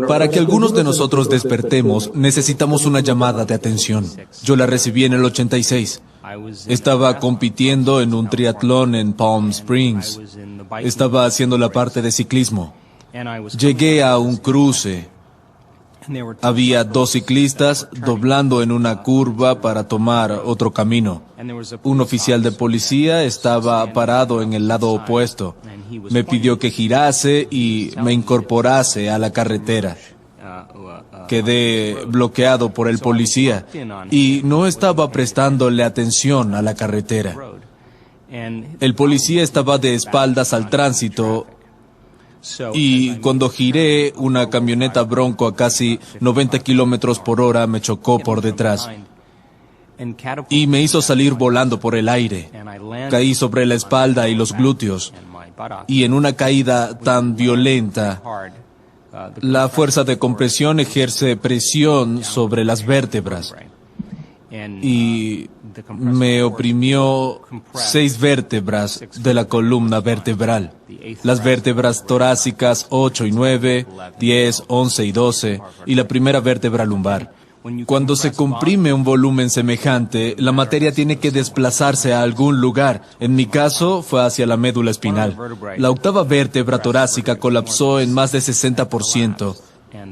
Para que algunos de nosotros despertemos, necesitamos una llamada de atención. Yo la recibí en el 86. Estaba compitiendo en un triatlón en Palm Springs. Estaba haciendo la parte de ciclismo. Llegué a un cruce. Había dos ciclistas doblando en una curva para tomar otro camino. Un oficial de policía estaba parado en el lado opuesto. Me pidió que girase y me incorporase a la carretera. Quedé bloqueado por el policía y no estaba prestándole atención a la carretera. El policía estaba de espaldas al tránsito y cuando giré, una camioneta Bronco a casi 90 kilómetros por hora me chocó por detrás y me hizo salir volando por el aire. Caí sobre la espalda y los glúteos, y en una caída tan violenta, la fuerza de compresión ejerce presión sobre las vértebras y me oprimió 6 vértebras de la columna vertebral. Las vértebras torácicas 8 y 9, 10, 11 y 12 y la primera vértebra lumbar. Cuando se comprime un volumen semejante, la materia tiene que desplazarse a algún lugar. En mi caso, fue hacia la médula espinal. La octava vértebra torácica colapsó en más de 60%.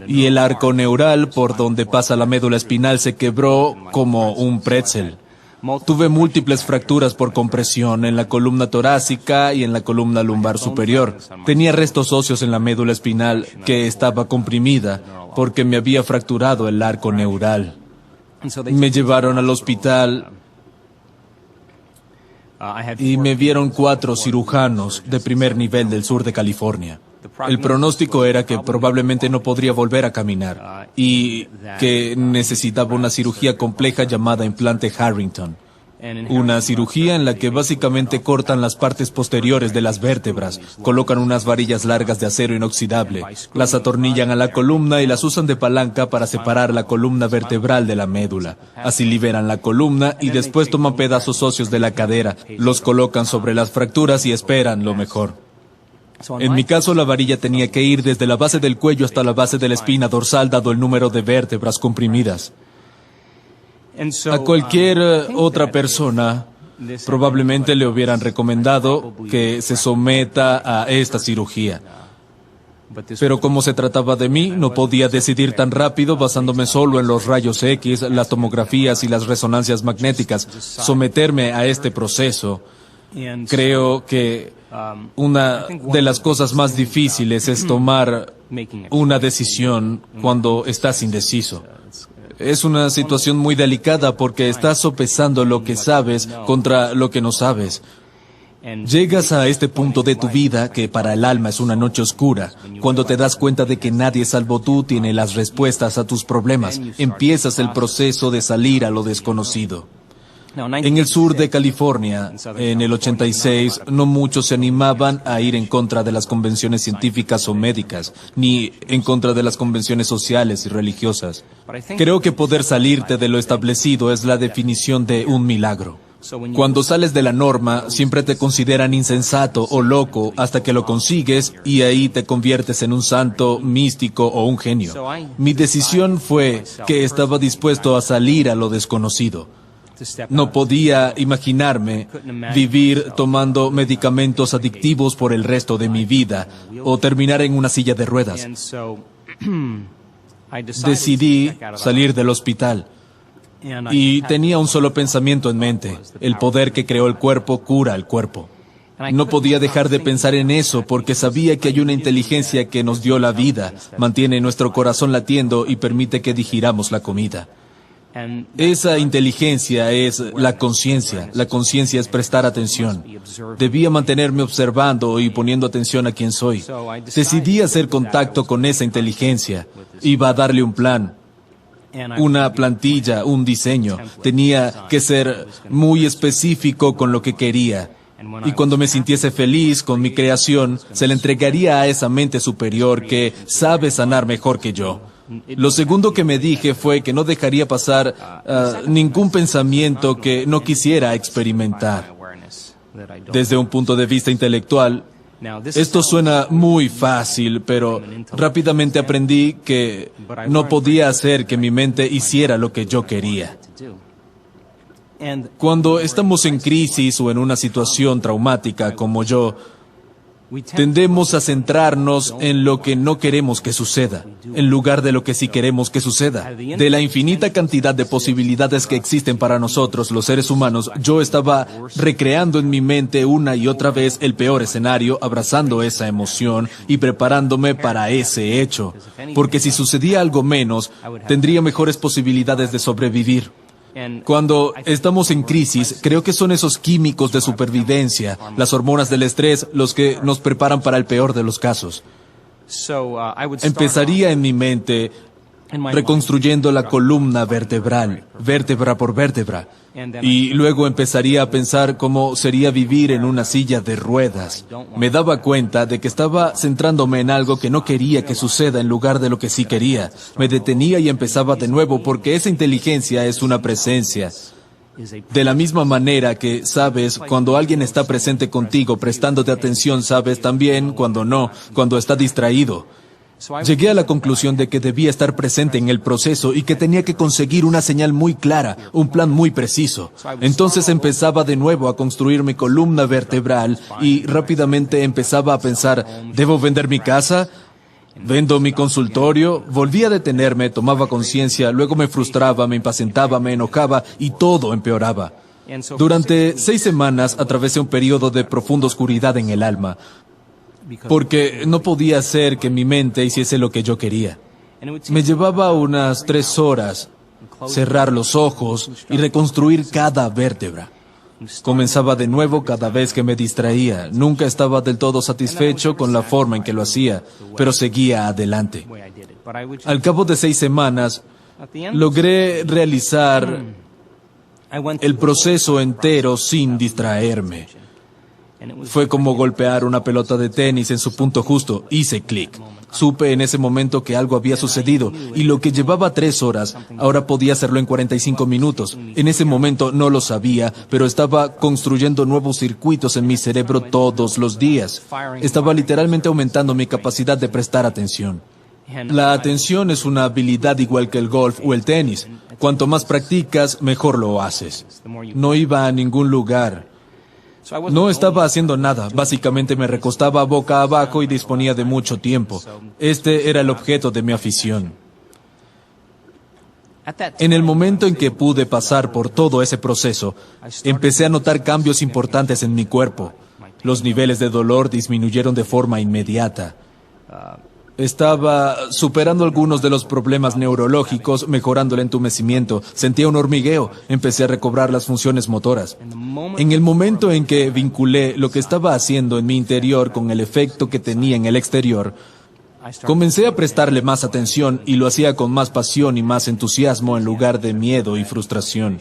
Y el arco neural, por donde pasa la médula espinal, se quebró como un pretzel. Tuve múltiples fracturas por compresión en la columna torácica y en la columna lumbar superior. Tenía restos óseos en la médula espinal que estaba comprimida porque me había fracturado el arco neural. Me llevaron al hospital y me vieron 4 cirujanos de primer nivel del sur de California. El pronóstico era que probablemente no podría volver a caminar y que necesitaba una cirugía compleja llamada implante Harrington. Una cirugía en la que básicamente cortan las partes posteriores de las vértebras, colocan unas varillas largas de acero inoxidable, las atornillan a la columna y las usan de palanca para separar la columna vertebral de la médula. Así liberan la columna y después toman pedazos óseos de la cadera, los colocan sobre las fracturas y esperan lo mejor. En mi caso, la varilla tenía que ir desde la base del cuello hasta la base de la espina dorsal, dado el número de vértebras comprimidas. A cualquier otra persona, probablemente le hubieran recomendado que se someta a esta cirugía. Pero como se trataba de mí, no podía decidir tan rápido basándome solo en los rayos X, las tomografías y las resonancias magnéticas. Someterme a este proceso. Creo que una de las cosas más difíciles es tomar una decisión cuando estás indeciso. Es una situación muy delicada porque estás sopesando lo que sabes contra lo que no sabes. Llegas a este punto de tu vida que para el alma es una noche oscura, cuando te das cuenta de que nadie salvo tú tiene las respuestas a tus problemas. Empiezas el proceso de salir a lo desconocido. En el sur de California, en el 86, no muchos se animaban a ir en contra de las convenciones científicas o médicas, ni en contra de las convenciones sociales y religiosas. Creo que poder salirte de lo establecido es la definición de un milagro. Cuando sales de la norma, siempre te consideran insensato o loco hasta que lo consigues y ahí te conviertes en un santo, místico o un genio. Mi decisión fue que estaba dispuesto a salir a lo desconocido. No podía imaginarme vivir tomando medicamentos adictivos por el resto de mi vida o terminar en una silla de ruedas. Decidí salir del hospital y tenía un solo pensamiento en mente: el poder que creó el cuerpo cura el cuerpo. No podía dejar de pensar en eso porque sabía que hay una inteligencia que nos dio la vida, mantiene nuestro corazón latiendo y permite que digiramos la comida. Esa inteligencia es la conciencia. La conciencia es prestar atención. Debía mantenerme observando y poniendo atención a quién soy. Decidí hacer contacto con esa inteligencia. Iba a darle un plan, una plantilla, un diseño. Tenía que ser muy específico con lo que quería. Y cuando me sintiese feliz con mi creación, se la entregaría a esa mente superior que sabe sanar mejor que yo. Lo segundo que me dije fue que no dejaría pasar ningún pensamiento que no quisiera experimentar. Desde un punto de vista intelectual, Esto suena muy fácil, pero rápidamente aprendí que no podía hacer que mi mente hiciera lo que yo quería. Cuando estamos en crisis o en una situación traumática como yo, tendemos a centrarnos en lo que no queremos que suceda, en lugar de lo que sí queremos que suceda. De la infinita cantidad de posibilidades que existen para nosotros, los seres humanos, yo estaba recreando en mi mente una y otra vez el peor escenario, abrazando esa emoción y preparándome para ese hecho. Porque si sucedía algo menos, tendría mejores posibilidades de sobrevivir. Cuando estamos en crisis, creo que son esos químicos de supervivencia, las hormonas del estrés, los que nos preparan para el peor de los casos. Empezaría en mi mente reconstruyendo la columna vertebral, vértebra por vértebra, y luego empezaría a pensar cómo sería vivir en una silla de ruedas. Me daba cuenta de que estaba centrándome en algo que no quería que suceda en lugar de lo que sí quería. Me detenía y empezaba de nuevo porque esa inteligencia es una presencia. De la misma manera que sabes cuando alguien está presente contigo, prestándote atención, sabes también cuando no, cuando está distraído. Llegué a la conclusión de que debía estar presente en el proceso y que tenía que conseguir una señal muy clara, un plan muy preciso. Entonces empezaba de nuevo a construir mi columna vertebral y rápidamente empezaba a pensar, ¿debo vender mi casa? ¿Vendo mi consultorio? Volvía a detenerme, tomaba conciencia, luego me frustraba, me impacientaba, me enojaba y todo empeoraba. Durante 6 semanas atravesé un periodo de profunda oscuridad en el alma, porque no podía hacer que mi mente hiciese lo que yo quería. Me llevaba unas 3 horas cerrar los ojos y reconstruir cada vértebra. Comenzaba de nuevo cada vez que me distraía. Nunca estaba del todo satisfecho con la forma en que lo hacía, pero seguía adelante. Al cabo de 6 semanas, logré realizar el proceso entero sin distraerme. Fue como golpear una pelota de tenis en su punto justo. Hice clic. Supe en ese momento que algo había sucedido y lo que llevaba 3 horas, ahora podía hacerlo en 45 minutos. En ese momento no lo sabía, pero estaba construyendo nuevos circuitos en mi cerebro todos los días. Estaba literalmente aumentando mi capacidad de prestar atención. La atención es una habilidad igual que el golf o el tenis. Cuanto más practicas, mejor lo haces. No iba a ningún lugar. No estaba haciendo nada, básicamente me recostaba boca abajo y disponía de mucho tiempo. Este era el objeto de mi afición. En el momento en que pude pasar por todo ese proceso, empecé a notar cambios importantes en mi cuerpo. Los niveles de dolor disminuyeron de forma inmediata. Estaba superando algunos de los problemas neurológicos, mejorando el entumecimiento. Sentía un hormigueo. Empecé a recobrar las funciones motoras. En el momento en que vinculé lo que estaba haciendo en mi interior con el efecto que tenía en el exterior, comencé a prestarle más atención y lo hacía con más pasión y más entusiasmo en lugar de miedo y frustración.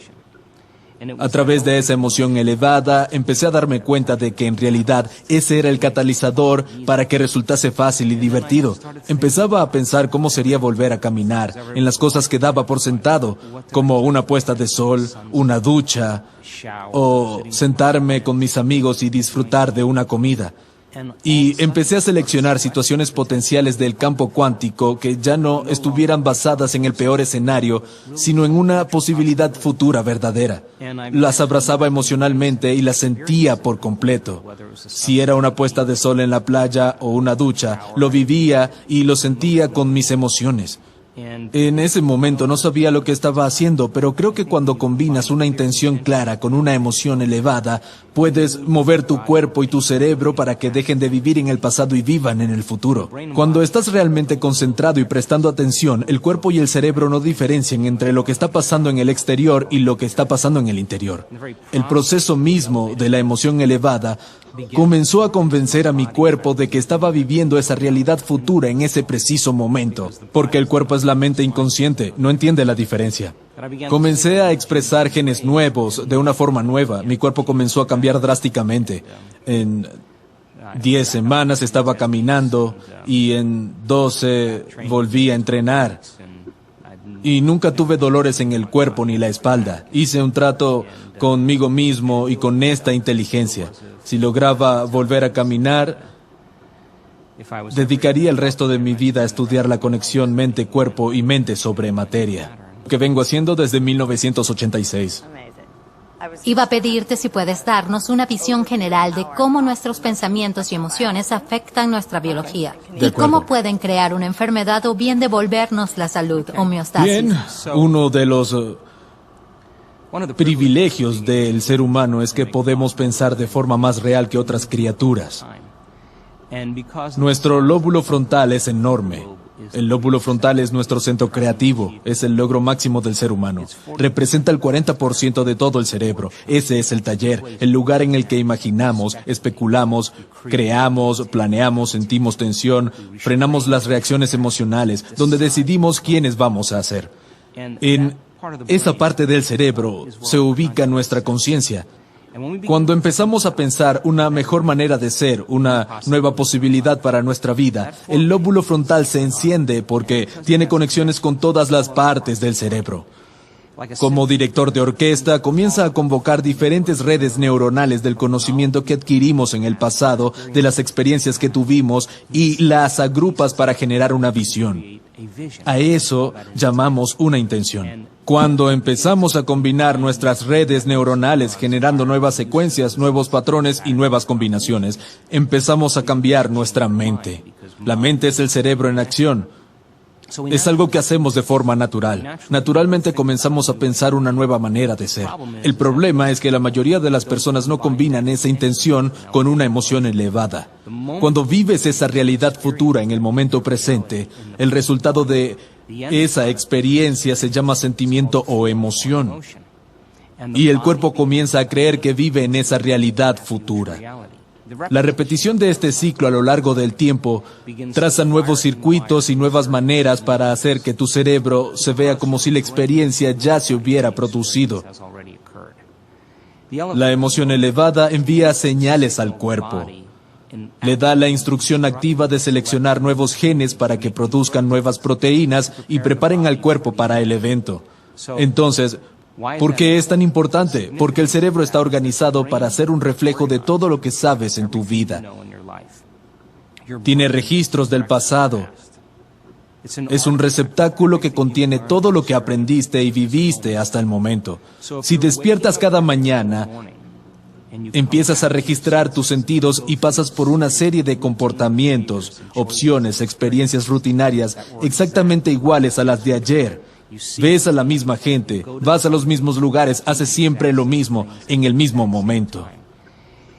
A través de esa emoción elevada, empecé a darme cuenta de que en realidad ese era el catalizador para que resultase fácil y divertido. Empezaba a pensar cómo sería volver a caminar, en las cosas que daba por sentado, como una puesta de sol, una ducha, o sentarme con mis amigos y disfrutar de una comida. Y empecé a seleccionar situaciones potenciales del campo cuántico que ya no estuvieran basadas en el peor escenario, sino en una posibilidad futura verdadera. Las abrazaba emocionalmente y las sentía por completo. Si era una puesta de sol en la playa o una ducha, lo vivía y lo sentía con mis emociones. En ese momento no sabía lo que estaba haciendo, pero creo que cuando combinas una intención clara con una emoción elevada, puedes mover tu cuerpo y tu cerebro para que dejen de vivir en el pasado y vivan en el futuro. Cuando estás realmente concentrado y prestando atención, el cuerpo y el cerebro no diferencian entre lo que está pasando en el exterior y lo que está pasando en el interior. El proceso mismo de la emoción elevada comenzó a convencer a mi cuerpo de que estaba viviendo esa realidad futura en ese preciso momento, porque el cuerpo es la mente inconsciente, no entiende la diferencia. Comencé a expresar genes nuevos de una forma nueva, mi cuerpo comenzó a cambiar drásticamente. En 10 semanas estaba caminando y en 12 volví a entrenar. Y nunca tuve dolores en el cuerpo ni la espalda. Hice un trato conmigo mismo y con esta inteligencia. Si lograba volver a caminar, dedicaría el resto de mi vida a estudiar la conexión mente-cuerpo y mente sobre materia, que vengo haciendo desde 1986. Iba a pedirte si puedes darnos una visión general de cómo nuestros pensamientos y emociones afectan nuestra biología y cómo pueden crear una enfermedad o bien devolvernos la salud, homeostasis. Bien, uno de los privilegios del ser humano es que podemos pensar de forma más real que otras criaturas. Nuestro lóbulo frontal es enorme. El lóbulo frontal es nuestro centro creativo, es el logro máximo del ser humano. Representa el 40% de todo el cerebro. Ese es el taller, el lugar en el que imaginamos, especulamos, creamos, planeamos, sentimos tensión, frenamos las reacciones emocionales, donde decidimos quiénes vamos a ser. En esa parte del cerebro se ubica nuestra conciencia. Cuando empezamos a pensar una mejor manera de ser, una nueva posibilidad para nuestra vida, el lóbulo frontal se enciende porque tiene conexiones con todas las partes del cerebro. Como director de orquesta, comienza a convocar diferentes redes neuronales del conocimiento que adquirimos en el pasado, de las experiencias que tuvimos, y las agrupas para generar una visión. A eso llamamos una intención. Cuando empezamos a combinar nuestras redes neuronales generando nuevas secuencias, nuevos patrones y nuevas combinaciones, empezamos a cambiar nuestra mente. La mente es el cerebro en acción. Es algo que hacemos de forma natural. Naturalmente comenzamos a pensar una nueva manera de ser. El problema es que la mayoría de las personas no combinan esa intención con una emoción elevada. Cuando vives esa realidad futura en el momento presente, el resultado de esa experiencia se llama sentimiento o emoción. Y el cuerpo comienza a creer que vive en esa realidad futura. La repetición de este ciclo a lo largo del tiempo traza nuevos circuitos y nuevas maneras para hacer que tu cerebro se vea como si la experiencia ya se hubiera producido. La emoción elevada envía señales al cuerpo. Le da la instrucción activa de seleccionar nuevos genes para que produzcan nuevas proteínas y preparen al cuerpo para el evento. Entonces, ¿por qué es tan importante? Porque el cerebro está organizado para ser un reflejo de todo lo que sabes en tu vida. Tiene registros del pasado. Es un receptáculo que contiene todo lo que aprendiste y viviste hasta el momento. Si despiertas cada mañana, empiezas a registrar tus sentidos y pasas por una serie de comportamientos, opciones, experiencias rutinarias exactamente iguales a las de ayer. Ves a la misma gente, vas a los mismos lugares, haces siempre lo mismo, en el mismo momento.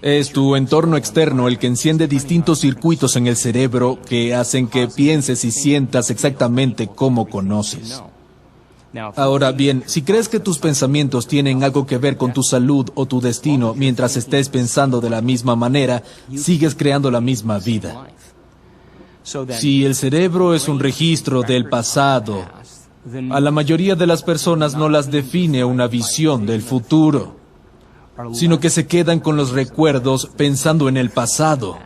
Es tu entorno externo el que enciende distintos circuitos en el cerebro que hacen que pienses y sientas exactamente como conoces. Ahora bien, si crees que tus pensamientos tienen algo que ver con tu salud o tu destino mientras estés pensando de la misma manera, sigues creando la misma vida. Si el cerebro es un registro del pasado, a la mayoría de las personas no las define una visión del futuro, sino que se quedan con los recuerdos pensando en el pasado.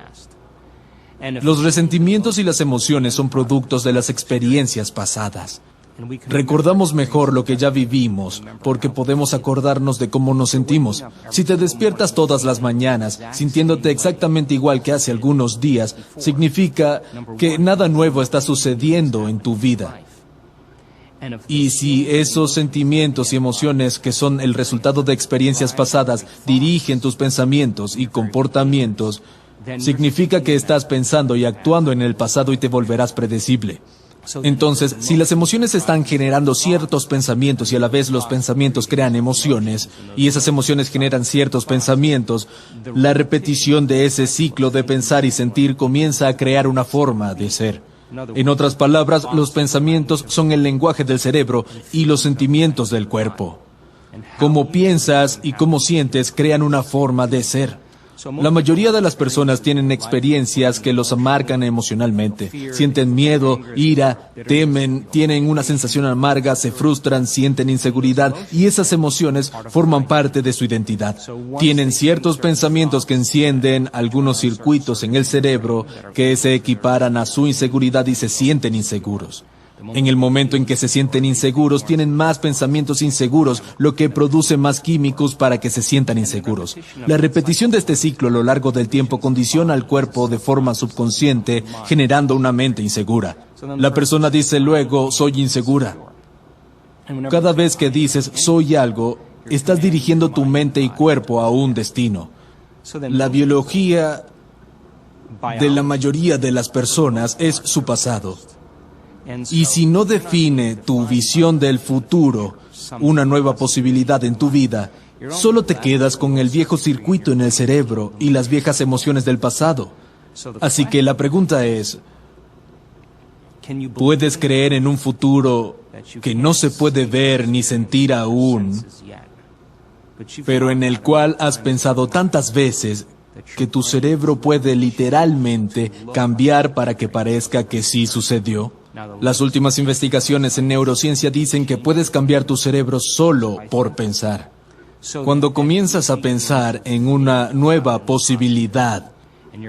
Los resentimientos y las emociones son productos de las experiencias pasadas. Recordamos mejor lo que ya vivimos, porque podemos acordarnos de cómo nos sentimos. Si te despiertas todas las mañanas, sintiéndote exactamente igual que hace algunos días, significa que nada nuevo está sucediendo en tu vida. Y si esos sentimientos y emociones que son el resultado de experiencias pasadas dirigen tus pensamientos y comportamientos, significa que estás pensando y actuando en el pasado y te volverás predecible. Entonces, si las emociones están generando ciertos pensamientos y a la vez los pensamientos crean emociones, y esas emociones generan ciertos pensamientos, la repetición de ese ciclo de pensar y sentir comienza a crear una forma de ser. En otras palabras, los pensamientos son el lenguaje del cerebro y los sentimientos del cuerpo. Cómo piensas y cómo sientes crean una forma de ser. La mayoría de las personas tienen experiencias que los marcan emocionalmente. Sienten miedo, ira, temen, tienen una sensación amarga, se frustran, sienten inseguridad y esas emociones forman parte de su identidad. Tienen ciertos pensamientos que encienden algunos circuitos en el cerebro que se equiparan a su inseguridad y se sienten inseguros. En el momento en que se sienten inseguros, tienen más pensamientos inseguros, lo que produce más químicos para que se sientan inseguros. La repetición de este ciclo a lo largo del tiempo condiciona al cuerpo de forma subconsciente, generando una mente insegura. La persona dice luego, soy insegura. Cada vez que dices, soy algo, estás dirigiendo tu mente y cuerpo a un destino. La biología de la mayoría de las personas es su pasado. Y si no define tu visión del futuro, una nueva posibilidad en tu vida, solo te quedas con el viejo circuito en el cerebro y las viejas emociones del pasado. Así que la pregunta es, ¿puedes creer en un futuro que no se puede ver ni sentir aún, pero en el cual has pensado tantas veces que tu cerebro puede literalmente cambiar para que parezca que sí sucedió? Las últimas investigaciones en neurociencia dicen que puedes cambiar tu cerebro solo por pensar. Cuando comienzas a pensar en una nueva posibilidad,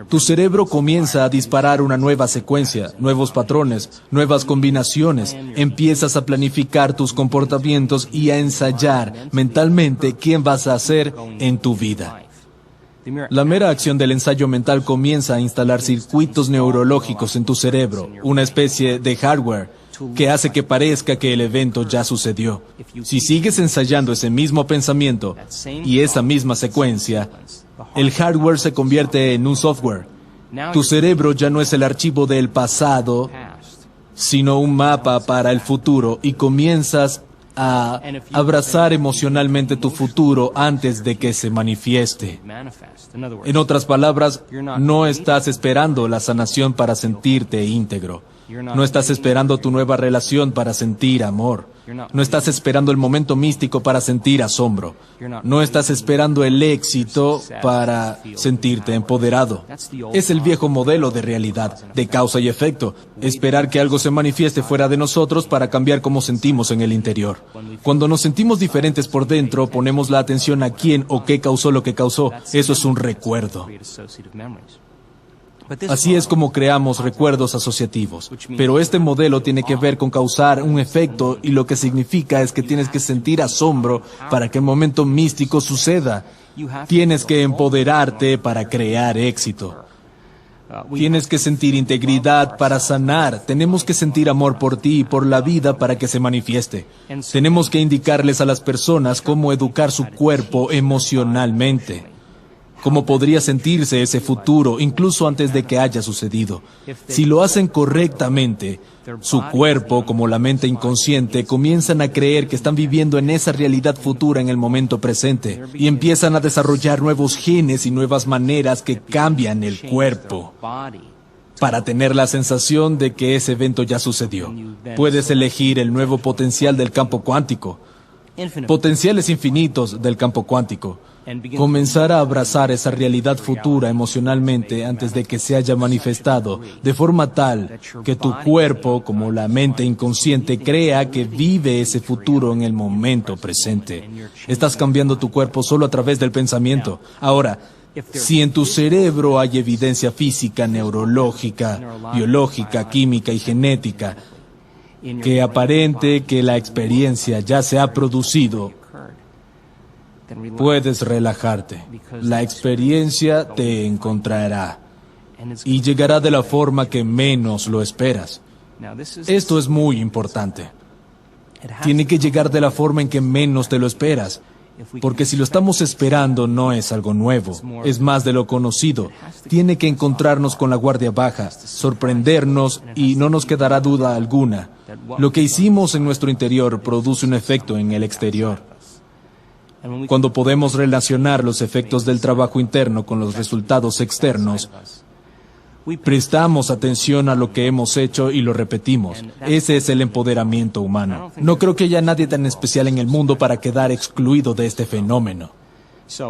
tu cerebro comienza a disparar una nueva secuencia, nuevos patrones, nuevas combinaciones. Empiezas a planificar tus comportamientos y a ensayar mentalmente quién vas a ser en tu vida. La mera acción del ensayo mental comienza a instalar circuitos neurológicos en tu cerebro, una especie de hardware que hace que parezca que el evento ya sucedió. Si sigues ensayando ese mismo pensamiento y esa misma secuencia, el hardware se convierte en un software. Tu cerebro ya no es el archivo del pasado, sino un mapa para el futuro, y comienzas a abrazar emocionalmente tu futuro antes de que se manifieste. En otras palabras, no estás esperando la sanación para sentirte íntegro. No estás esperando tu nueva relación para sentir amor. No estás esperando el momento místico para sentir asombro. No estás esperando el éxito para sentirte empoderado. Es el viejo modelo de realidad, de causa y efecto. Esperar que algo se manifieste fuera de nosotros para cambiar cómo sentimos en el interior. Cuando nos sentimos diferentes por dentro, ponemos la atención a quién o qué causó lo que causó. Eso es un recuerdo. Así es como creamos recuerdos asociativos. Pero este modelo tiene que ver con causar un efecto, y lo que significa es que tienes que sentir asombro para que el momento místico suceda. Tienes que empoderarte para crear éxito. Tienes que sentir integridad para sanar. Tenemos que sentir amor por ti y por la vida para que se manifieste. Tenemos que indicarles a las personas cómo educar su cuerpo emocionalmente. Cómo podría sentirse ese futuro, incluso antes de que haya sucedido. Si lo hacen correctamente, su cuerpo, como la mente inconsciente, comienzan a creer que están viviendo en esa realidad futura en el momento presente, y empiezan a desarrollar nuevos genes y nuevas maneras que cambian el cuerpo para tener la sensación de que ese evento ya sucedió. Puedes elegir el nuevo potencial del campo cuántico, potenciales infinitos del campo cuántico. Comenzar a abrazar esa realidad futura emocionalmente antes de que se haya manifestado, de forma tal que tu cuerpo, como la mente inconsciente, crea que vive ese futuro en el momento presente. Estás cambiando tu cuerpo solo a través del pensamiento. Ahora, si en tu cerebro hay evidencia física, neurológica, biológica, química y genética, que aparente que la experiencia ya se ha producido, puedes relajarte. La experiencia te encontrará y llegará de la forma que menos lo esperas. Esto es muy importante. Tiene que llegar de la forma en que menos te lo esperas, porque si lo estamos esperando no es algo nuevo, es más de lo conocido. Tiene que encontrarnos con la guardia baja, sorprendernos, y no nos quedará duda alguna. Lo que hicimos en nuestro interior produce un efecto en el exterior. Cuando podemos relacionar los efectos del trabajo interno con los resultados externos, prestamos atención a lo que hemos hecho y lo repetimos. Ese es el empoderamiento humano. No creo que haya nadie tan especial en el mundo para quedar excluido de este fenómeno.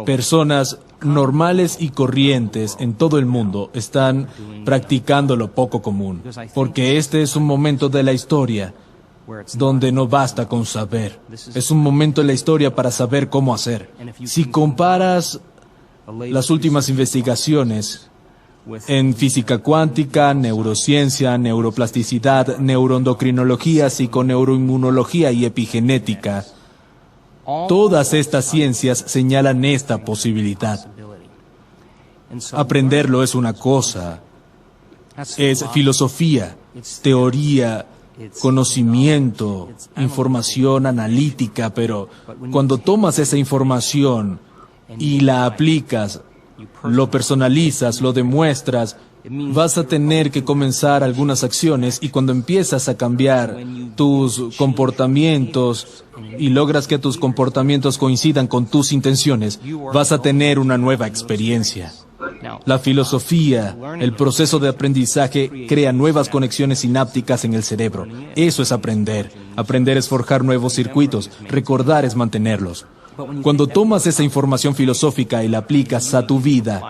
Personas normales y corrientes en todo el mundo están practicando lo poco común, porque este es un momento de la historia donde no basta con saber. Es un momento en la historia para saber cómo hacer. Si comparas las últimas investigaciones en física cuántica, neurociencia, neuroplasticidad, neuroendocrinología, psiconeuroinmunología y epigenética. Todas estas ciencias señalan esta posibilidad. Aprenderlo es una cosa, es filosofía, teoría, conocimiento, información analítica, pero cuando tomas esa información y la aplicas, lo personalizas, lo demuestras, vas a tener que comenzar algunas acciones y cuando empiezas a cambiar tus comportamientos y logras que tus comportamientos coincidan con tus intenciones, vas a tener una nueva experiencia. La filosofía, el proceso de aprendizaje, crea nuevas conexiones sinápticas en el cerebro. Eso es aprender. Aprender es forjar nuevos circuitos. Recordar es mantenerlos. Cuando tomas esa información filosófica y la aplicas a tu vida,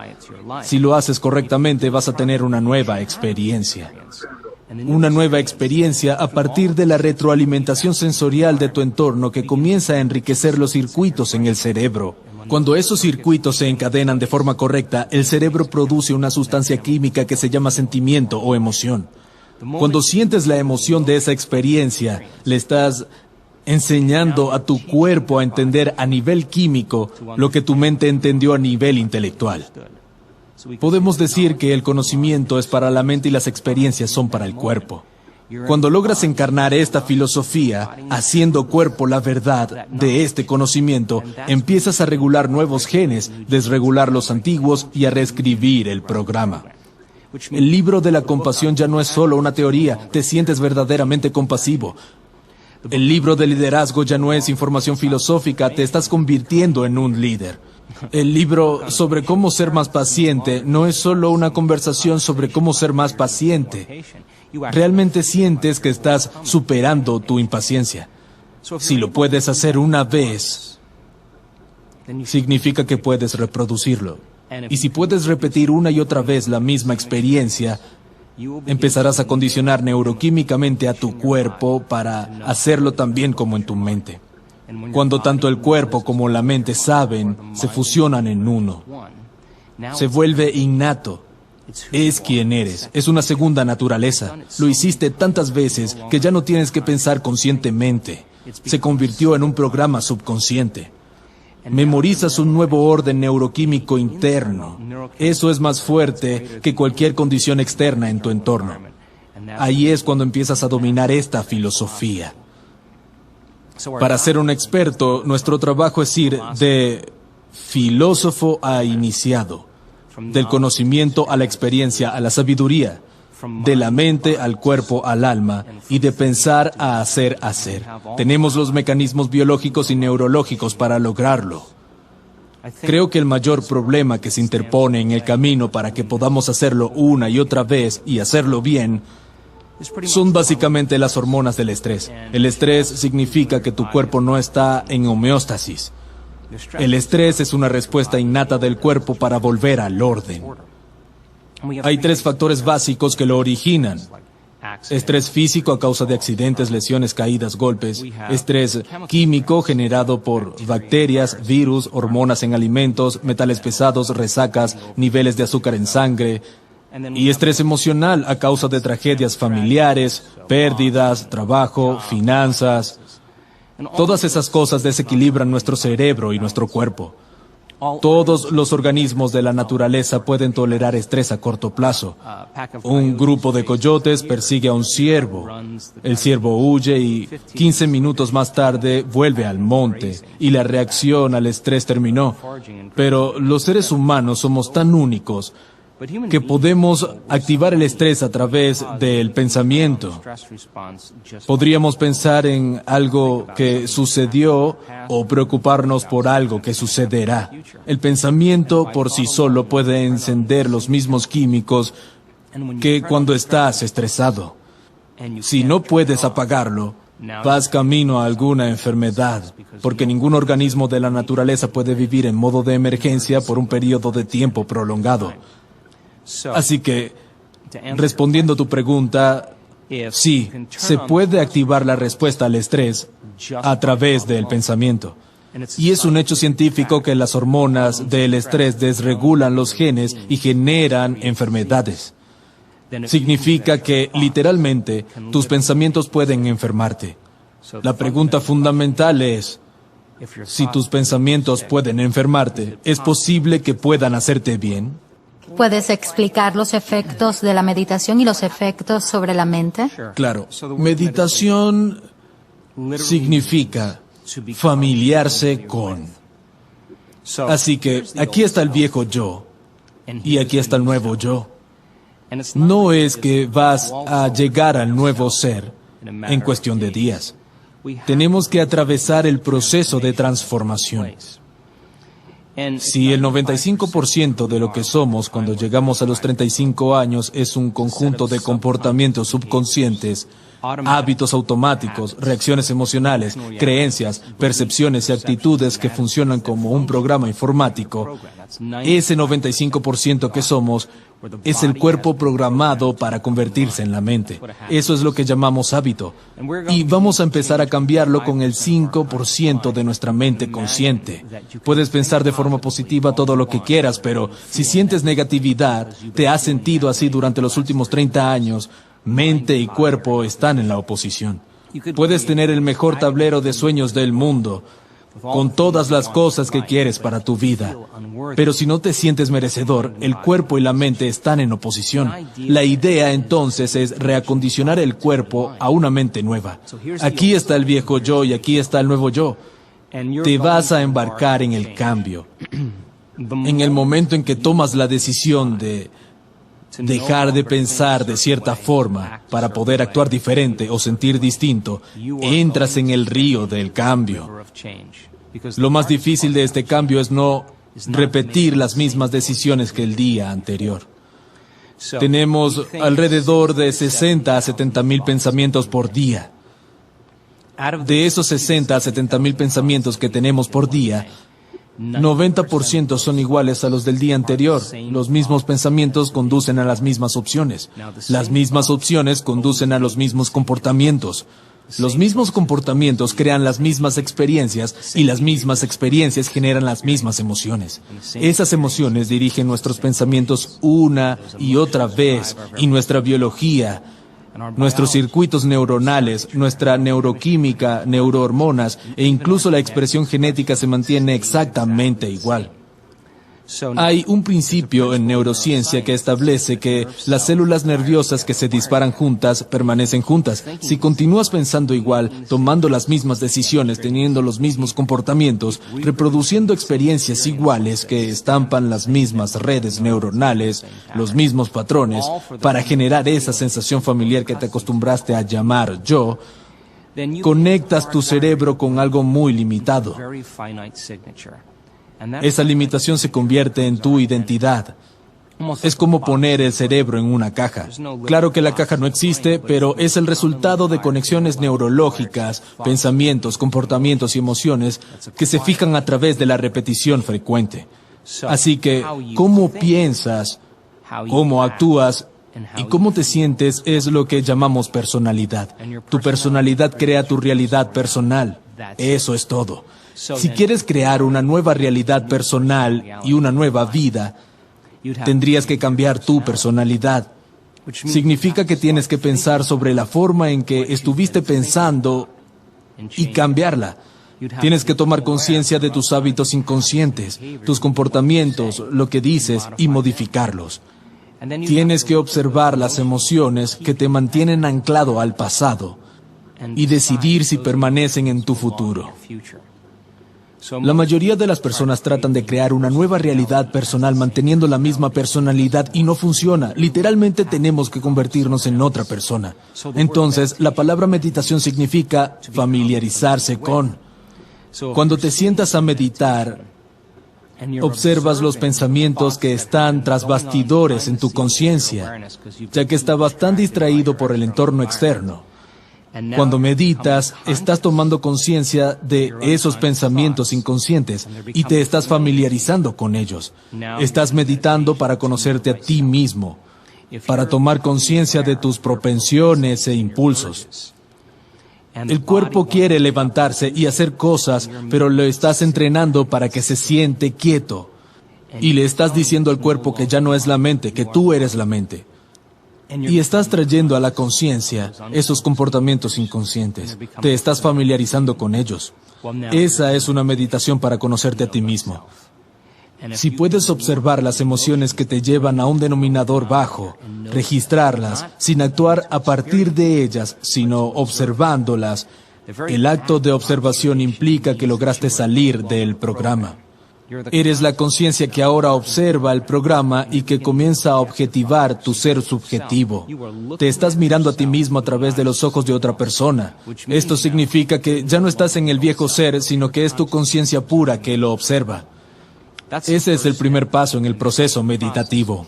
si lo haces correctamente, vas a tener una nueva experiencia. Una nueva experiencia a partir de la retroalimentación sensorial de tu entorno que comienza a enriquecer los circuitos en el cerebro. Cuando esos circuitos se encadenan de forma correcta, el cerebro produce una sustancia química que se llama sentimiento o emoción. Cuando sientes la emoción de esa experiencia, le estás enseñando a tu cuerpo a entender a nivel químico lo que tu mente entendió a nivel intelectual. Podemos decir que el conocimiento es para la mente y las experiencias son para el cuerpo. Cuando logras encarnar esta filosofía, haciendo cuerpo la verdad de este conocimiento, empiezas a regular nuevos genes, desregular los antiguos y a reescribir el programa. El libro de la compasión ya no es solo una teoría, te sientes verdaderamente compasivo. El libro de liderazgo ya no es información filosófica, te estás convirtiendo en un líder. El libro sobre cómo ser más paciente no es solo una conversación sobre cómo ser más paciente. Realmente sientes que estás superando tu impaciencia. Si lo puedes hacer una vez, significa que puedes reproducirlo. Y si puedes repetir una y otra vez la misma experiencia, empezarás a condicionar neuroquímicamente a tu cuerpo para hacerlo tan bien como en tu mente. Cuando tanto el cuerpo como la mente saben, se fusionan en uno. Se vuelve innato. Es quien eres. Es una segunda naturaleza. Lo hiciste tantas veces que ya no tienes que pensar conscientemente. Se convirtió en un programa subconsciente. Memorizas un nuevo orden neuroquímico interno. Eso es más fuerte que cualquier condición externa en tu entorno. Ahí es cuando empiezas a dominar esta filosofía. Para ser un experto, nuestro trabajo es ir de filósofo a iniciado, del conocimiento a la experiencia, a la sabiduría, de la mente al cuerpo, al alma, y de pensar a hacer. Tenemos los mecanismos biológicos y neurológicos para lograrlo. Creo que el mayor problema que se interpone en el camino para que podamos hacerlo una y otra vez y hacerlo bien son básicamente las hormonas del estrés. El estrés significa que tu cuerpo no está en homeostasis. El estrés es una respuesta innata del cuerpo para volver al orden. Hay 3 factores básicos que lo originan. Estrés físico a causa de accidentes, lesiones, caídas, golpes. Estrés químico generado por bacterias, virus, hormonas en alimentos, metales pesados, resacas, niveles de azúcar en sangre. Y estrés emocional a causa de tragedias familiares, pérdidas, trabajo, finanzas. Todas esas cosas desequilibran nuestro cerebro y nuestro cuerpo. Todos los organismos de la naturaleza pueden tolerar estrés a corto plazo. Un grupo de coyotes persigue a un ciervo. El ciervo huye y 15 minutos más tarde vuelve al monte y la reacción al estrés terminó. Pero los seres humanos somos tan únicos que podemos activar el estrés a través del pensamiento. Podríamos pensar en algo que sucedió o preocuparnos por algo que sucederá. El pensamiento por sí solo puede encender los mismos químicos que cuando estás estresado. Si no puedes apagarlo, vas camino a alguna enfermedad, porque ningún organismo de la naturaleza puede vivir en modo de emergencia por un periodo de tiempo prolongado. Así que, respondiendo a tu pregunta, sí, se puede activar la respuesta al estrés a través del pensamiento. Y es un hecho científico que las hormonas del estrés desregulan los genes y generan enfermedades. Significa que, literalmente, tus pensamientos pueden enfermarte. La pregunta fundamental es, si tus pensamientos pueden enfermarte, ¿es posible que puedan hacerte bien? ¿Puedes explicar los efectos de la meditación y los efectos sobre la mente? Claro, meditación significa familiarse con. Así que aquí está el viejo yo y aquí está el nuevo yo. No es que vas a llegar al nuevo ser en cuestión de días. Tenemos que atravesar el proceso de transformación. Si el 95% de lo que somos cuando llegamos a los 35 años es un conjunto de comportamientos subconscientes, hábitos automáticos, reacciones emocionales, creencias, percepciones y actitudes que funcionan como un programa informático, ese 95% que somos es el cuerpo programado para convertirse en la mente. Eso es lo que llamamos hábito. Y vamos a empezar a cambiarlo con el 5% de nuestra mente consciente. Puedes pensar de forma positiva todo lo que quieras, pero si sientes negatividad, te has sentido así durante los últimos 30 años, mente y cuerpo están en la oposición. Puedes tener el mejor tablero de sueños del mundo, con todas las cosas que quieres para tu vida. Pero si no te sientes merecedor, el cuerpo y la mente están en oposición. La idea entonces es reacondicionar el cuerpo a una mente nueva. Aquí está el viejo yo y aquí está el nuevo yo. Te vas a embarcar en el cambio. En el momento en que tomas la decisión de dejar de pensar de cierta forma para poder actuar diferente o sentir distinto, entras en el río del cambio. Lo más difícil de este cambio es no repetir las mismas decisiones que el día anterior. Tenemos alrededor de 60 a 70 mil pensamientos por día. De esos 60 a 70 mil pensamientos que tenemos por día, 90% son iguales a los del día anterior. Los mismos pensamientos conducen a las mismas opciones. Las mismas opciones conducen a los mismos comportamientos. Los mismos comportamientos crean las mismas experiencias y las mismas experiencias generan las mismas emociones. Esas emociones dirigen nuestros pensamientos una y otra vez y nuestra biología, nuestros circuitos neuronales, nuestra neuroquímica, neurohormonas e incluso la expresión genética se mantiene exactamente igual. Hay un principio en neurociencia que establece que las células nerviosas que se disparan juntas permanecen juntas. Si continúas pensando igual, tomando las mismas decisiones, teniendo los mismos comportamientos, reproduciendo experiencias iguales que estampan las mismas redes neuronales, los mismos patrones, para generar esa sensación familiar que te acostumbraste a llamar yo, conectas tu cerebro con algo muy limitado. Esa limitación se convierte en tu identidad. Es como poner el cerebro en una caja. Claro que la caja no existe, pero es el resultado de conexiones neurológicas, pensamientos, comportamientos y emociones que se fijan a través de la repetición frecuente. Así que, cómo piensas, cómo actúas y cómo te sientes es lo que llamamos personalidad. Tu personalidad crea tu realidad personal. Eso es todo. Si quieres crear una nueva realidad personal y una nueva vida, tendrías que cambiar tu personalidad. Significa que tienes que pensar sobre la forma en que estuviste pensando y cambiarla. Tienes que tomar conciencia de tus hábitos inconscientes, tus comportamientos, lo que dices y modificarlos. Tienes que observar las emociones que te mantienen anclado al pasado y decidir si permanecen en tu futuro. La mayoría de las personas tratan de crear una nueva realidad personal manteniendo la misma personalidad y no funciona. Literalmente tenemos que convertirnos en otra persona. Entonces, la palabra meditación significa familiarizarse con. Cuando te sientas a meditar, observas los pensamientos que están tras bastidores en tu conciencia, ya que estabas tan distraído por el entorno externo. Cuando meditas, estás tomando conciencia de esos pensamientos inconscientes y te estás familiarizando con ellos. Estás meditando para conocerte a ti mismo, para tomar conciencia de tus propensiones e impulsos. El cuerpo quiere levantarse y hacer cosas, pero lo estás entrenando para que se siente quieto. Y le estás diciendo al cuerpo que ya no es la mente, que tú eres la mente. Y estás trayendo a la conciencia esos comportamientos inconscientes. Te estás familiarizando con ellos. Esa es una meditación para conocerte a ti mismo. Si puedes observar las emociones que te llevan a un denominador bajo, registrarlas, sin actuar a partir de ellas, sino observándolas, el acto de observación implica que lograste salir del programa. Eres la conciencia que ahora observa el programa y que comienza a objetivar tu ser subjetivo. Te estás mirando a ti mismo a través de los ojos de otra persona. Esto significa que ya no estás en el viejo ser, sino que es tu conciencia pura que lo observa. Ese es el primer paso en el proceso meditativo.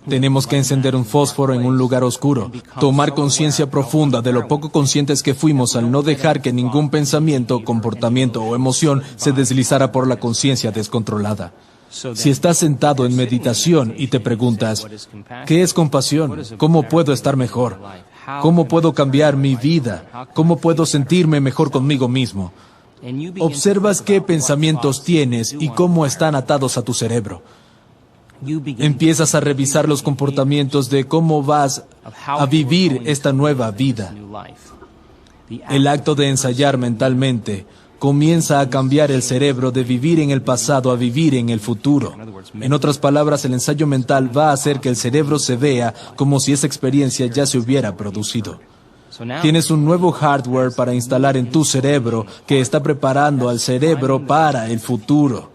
Tenemos que encender un fósforo en un lugar oscuro, tomar conciencia profunda de lo poco conscientes que fuimos al no dejar que ningún pensamiento, comportamiento o emoción se deslizara por la conciencia descontrolada. Si estás sentado en meditación y te preguntas, ¿qué es compasión? ¿Cómo puedo estar mejor? ¿Cómo puedo cambiar mi vida? ¿Cómo puedo sentirme mejor conmigo mismo? Observas qué pensamientos tienes y cómo están atados a tu cerebro. Empiezas a revisar los comportamientos de cómo vas a vivir esta nueva vida. El acto de ensayar mentalmente comienza a cambiar el cerebro de vivir en el pasado a vivir en el futuro. En otras palabras, el ensayo mental va a hacer que el cerebro se vea como si esa experiencia ya se hubiera producido. Tienes un nuevo hardware para instalar en tu cerebro que está preparando al cerebro para el futuro.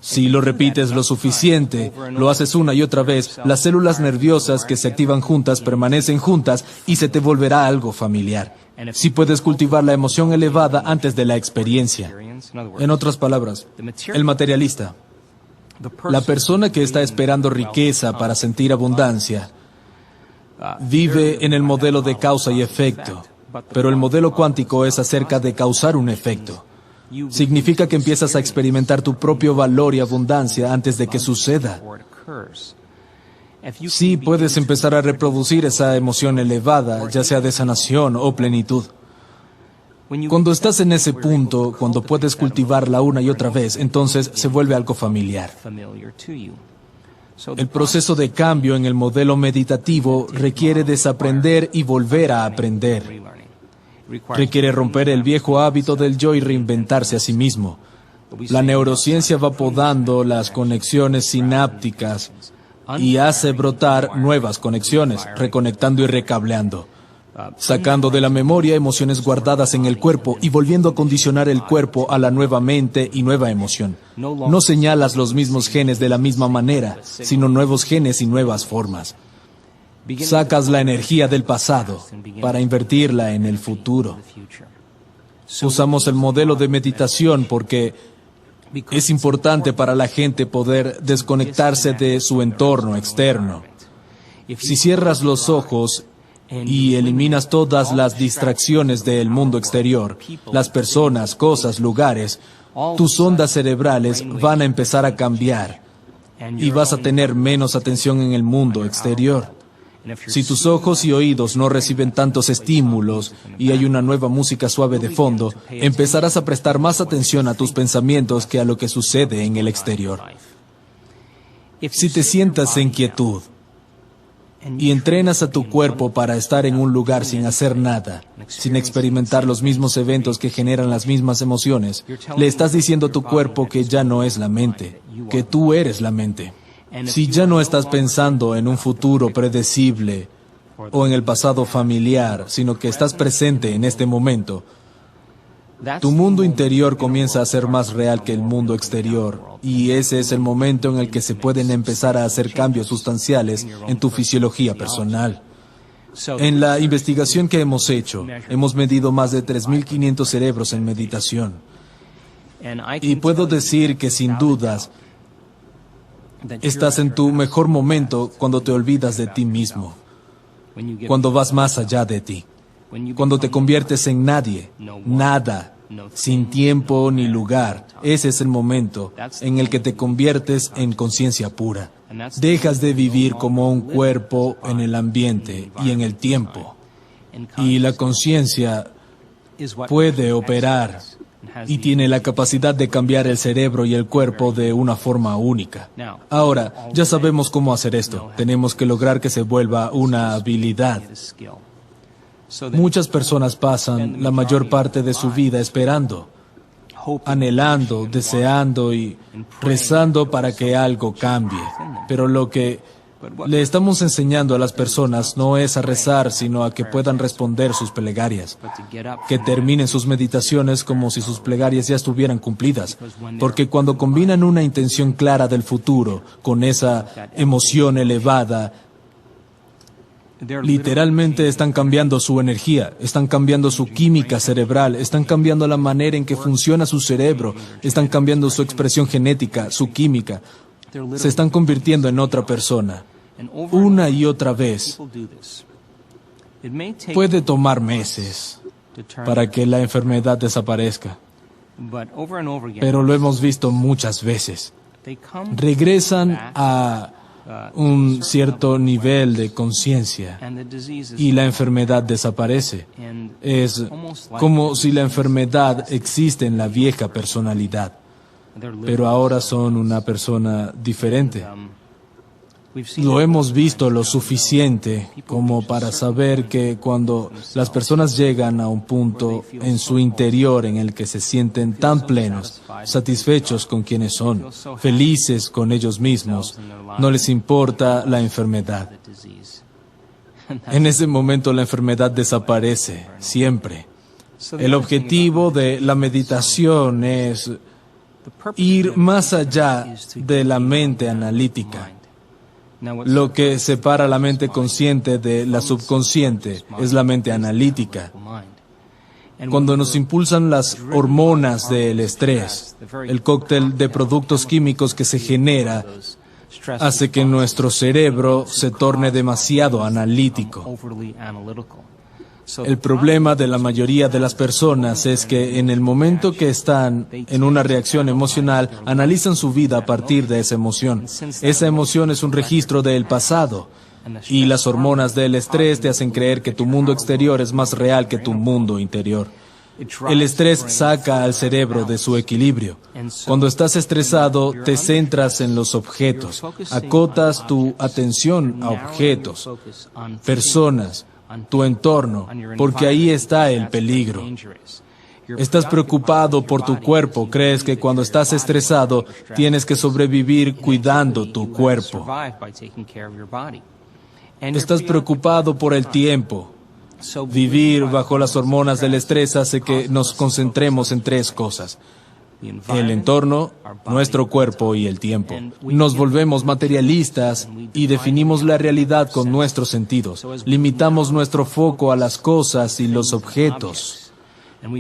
Si lo repites lo suficiente, lo haces una y otra vez, las células nerviosas que se activan juntas permanecen juntas y se te volverá algo familiar. Si puedes cultivar la emoción elevada antes de la experiencia. En otras palabras, el materialista, la persona que está esperando riqueza para sentir abundancia, vive en el modelo de causa y efecto, pero el modelo cuántico es acerca de causar un efecto. Significa que empiezas a experimentar tu propio valor y abundancia antes de que suceda. Sí, puedes empezar a reproducir esa emoción elevada, ya sea de sanación o plenitud. Cuando estás en ese punto, cuando puedes cultivarla una y otra vez, entonces se vuelve algo familiar. El proceso de cambio en el modelo meditativo requiere desaprender y volver a aprender. Requiere romper el viejo hábito del yo y reinventarse a sí mismo. La neurociencia va podando las conexiones sinápticas y hace brotar nuevas conexiones, reconectando y recableando, sacando de la memoria emociones guardadas en el cuerpo y volviendo a condicionar el cuerpo a la nueva mente y nueva emoción. No señalas los mismos genes de la misma manera, sino nuevos genes y nuevas formas. Sacas la energía del pasado para invertirla en el futuro. Usamos el modelo de meditación porque es importante para la gente poder desconectarse de su entorno externo. Si cierras los ojos y eliminas todas las distracciones del mundo exterior, las personas, cosas, lugares, tus ondas cerebrales van a empezar a cambiar y vas a tener menos atención en el mundo exterior. Si tus ojos y oídos no reciben tantos estímulos y hay una nueva música suave de fondo, empezarás a prestar más atención a tus pensamientos que a lo que sucede en el exterior. Si te sientas en quietud y entrenas a tu cuerpo para estar en un lugar sin hacer nada, sin experimentar los mismos eventos que generan las mismas emociones, le estás diciendo a tu cuerpo que ya no es la mente, que tú eres la mente. Si ya no estás pensando en un futuro predecible o en el pasado familiar, sino que estás presente en este momento, tu mundo interior comienza a ser más real que el mundo exterior, y ese es el momento en el que se pueden empezar a hacer cambios sustanciales en tu fisiología personal. En la investigación que hemos hecho, hemos medido más de 3.500 cerebros en meditación. Y puedo decir que sin dudas, estás en tu mejor momento cuando te olvidas de ti mismo, cuando vas más allá de ti, cuando te conviertes en nadie, nada, sin tiempo ni lugar. Ese es el momento en el que te conviertes en conciencia pura. Dejas de vivir como un cuerpo en el ambiente y en el tiempo. Y la conciencia puede operar y tiene la capacidad de cambiar el cerebro y el cuerpo de una forma única. Ahora, ya sabemos cómo hacer esto. Tenemos que lograr que se vuelva una habilidad. Muchas personas pasan la mayor parte de su vida esperando, anhelando, deseando y rezando para que algo cambie. Pero lo que le estamos enseñando a las personas no es a rezar, sino a que puedan responder sus plegarias, que terminen sus meditaciones como si sus plegarias ya estuvieran cumplidas. Porque cuando combinan una intención clara del futuro con esa emoción elevada, literalmente están cambiando su energía, están cambiando su química cerebral, están cambiando la manera en que funciona su cerebro, están cambiando su expresión genética, su química. Se están convirtiendo en otra persona, una y otra vez. Puede tomar meses para que la enfermedad desaparezca, pero lo hemos visto muchas veces. Regresan a un cierto nivel de conciencia y la enfermedad desaparece. Es como si la enfermedad existe en la vieja personalidad, pero ahora son una persona diferente. Lo hemos visto lo suficiente como para saber que cuando las personas llegan a un punto en su interior en el que se sienten tan plenos, satisfechos con quienes son, felices con ellos mismos, no les importa la enfermedad. En ese momento la enfermedad desaparece, siempre. El objetivo de la meditación es ir más allá de la mente analítica. Lo que separa la mente consciente de la subconsciente es la mente analítica. Cuando nos impulsan las hormonas del estrés, el cóctel de productos químicos que se genera hace que nuestro cerebro se torne demasiado analítico. El problema de la mayoría de las personas es que en el momento que están en una reacción emocional, analizan su vida a partir de esa emoción. Esa emoción es un registro del pasado. Y las hormonas del estrés te hacen creer que tu mundo exterior es más real que tu mundo interior. El estrés saca al cerebro de su equilibrio. Cuando estás estresado, te centras en los objetos. Acotas tu atención a objetos, personas, tu entorno, porque ahí está el peligro. Estás preocupado por tu cuerpo, crees que cuando estás estresado tienes que sobrevivir cuidando tu cuerpo. Estás preocupado por el tiempo. Vivir bajo las hormonas del estrés hace que nos concentremos en tres cosas: el entorno, nuestro cuerpo y el tiempo. Nos volvemos materialistas y definimos la realidad con nuestros sentidos. Limitamos nuestro foco a las cosas y los objetos.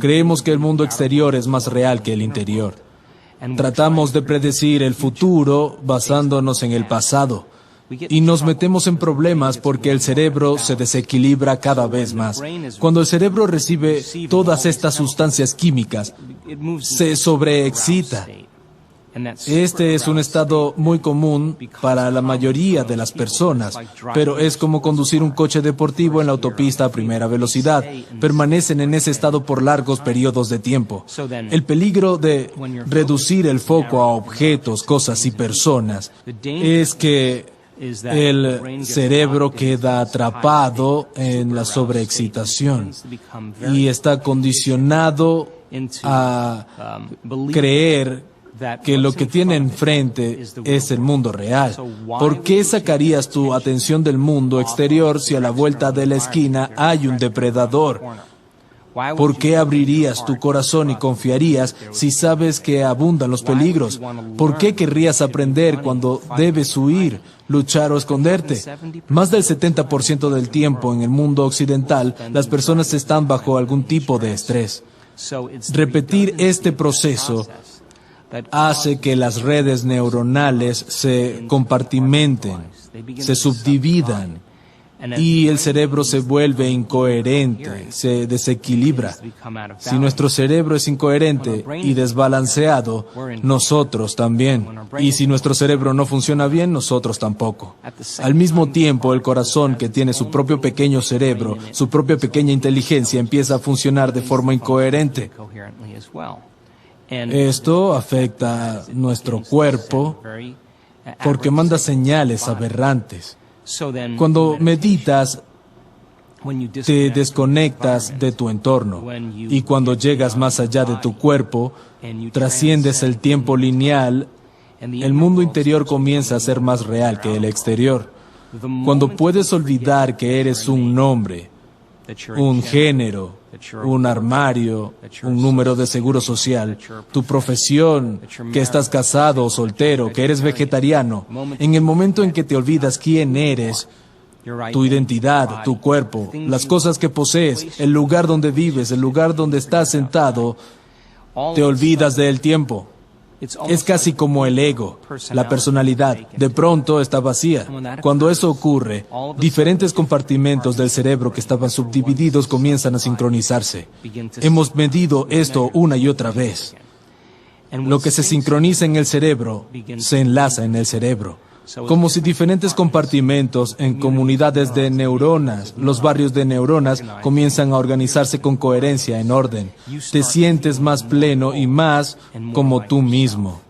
Creemos que el mundo exterior es más real que el interior. Tratamos de predecir el futuro basándonos en el pasado. Y nos metemos en problemas porque el cerebro se desequilibra cada vez más. Cuando el cerebro recibe todas estas sustancias químicas, se sobreexcita. Este es un estado muy común para la mayoría de las personas, pero es como conducir un coche deportivo en la autopista a primera velocidad. Permanecen en ese estado por largos periodos de tiempo. El peligro de reducir el foco a objetos, cosas y personas es que el cerebro queda atrapado en la sobreexcitación y está condicionado a creer que lo que tiene enfrente es el mundo real. ¿Por qué sacarías tu atención del mundo exterior si a la vuelta de la esquina hay un depredador? ¿Por qué abrirías tu corazón y confiarías si sabes que abundan los peligros? ¿Por qué querrías aprender cuando debes huir, luchar o esconderte? Más del 70% del tiempo en el mundo occidental, las personas están bajo algún tipo de estrés. Repetir este proceso hace que las redes neuronales se compartimenten, se subdividan y el cerebro se vuelve incoherente, se desequilibra. Si nuestro cerebro es incoherente y desbalanceado, nosotros también. Y si nuestro cerebro no funciona bien, nosotros tampoco. Al mismo tiempo, el corazón, que tiene su propio pequeño cerebro, su propia pequeña inteligencia, empieza a funcionar de forma incoherente. Esto afecta nuestro cuerpo porque manda señales aberrantes. Cuando meditas, te desconectas de tu entorno, y cuando llegas más allá de tu cuerpo, trasciendes el tiempo lineal, el mundo interior comienza a ser más real que el exterior. Cuando puedes olvidar que eres un nombre, un género, un armario, un número de seguro social, tu profesión, que estás casado o soltero, que eres vegetariano, en el momento en que te olvidas quién eres, tu identidad, tu cuerpo, las cosas que posees, el lugar donde vives, el lugar donde estás sentado, te olvidas del tiempo. Es casi como el ego, la personalidad. De pronto está vacía. Cuando eso ocurre, diferentes compartimentos del cerebro que estaban subdivididos comienzan a sincronizarse. Hemos medido esto una y otra vez. Lo que se sincroniza en el cerebro, se enlaza en el cerebro. Como si diferentes compartimentos en comunidades de neuronas, los barrios de neuronas, comienzan a organizarse con coherencia, en orden. Te sientes más pleno y más como tú mismo.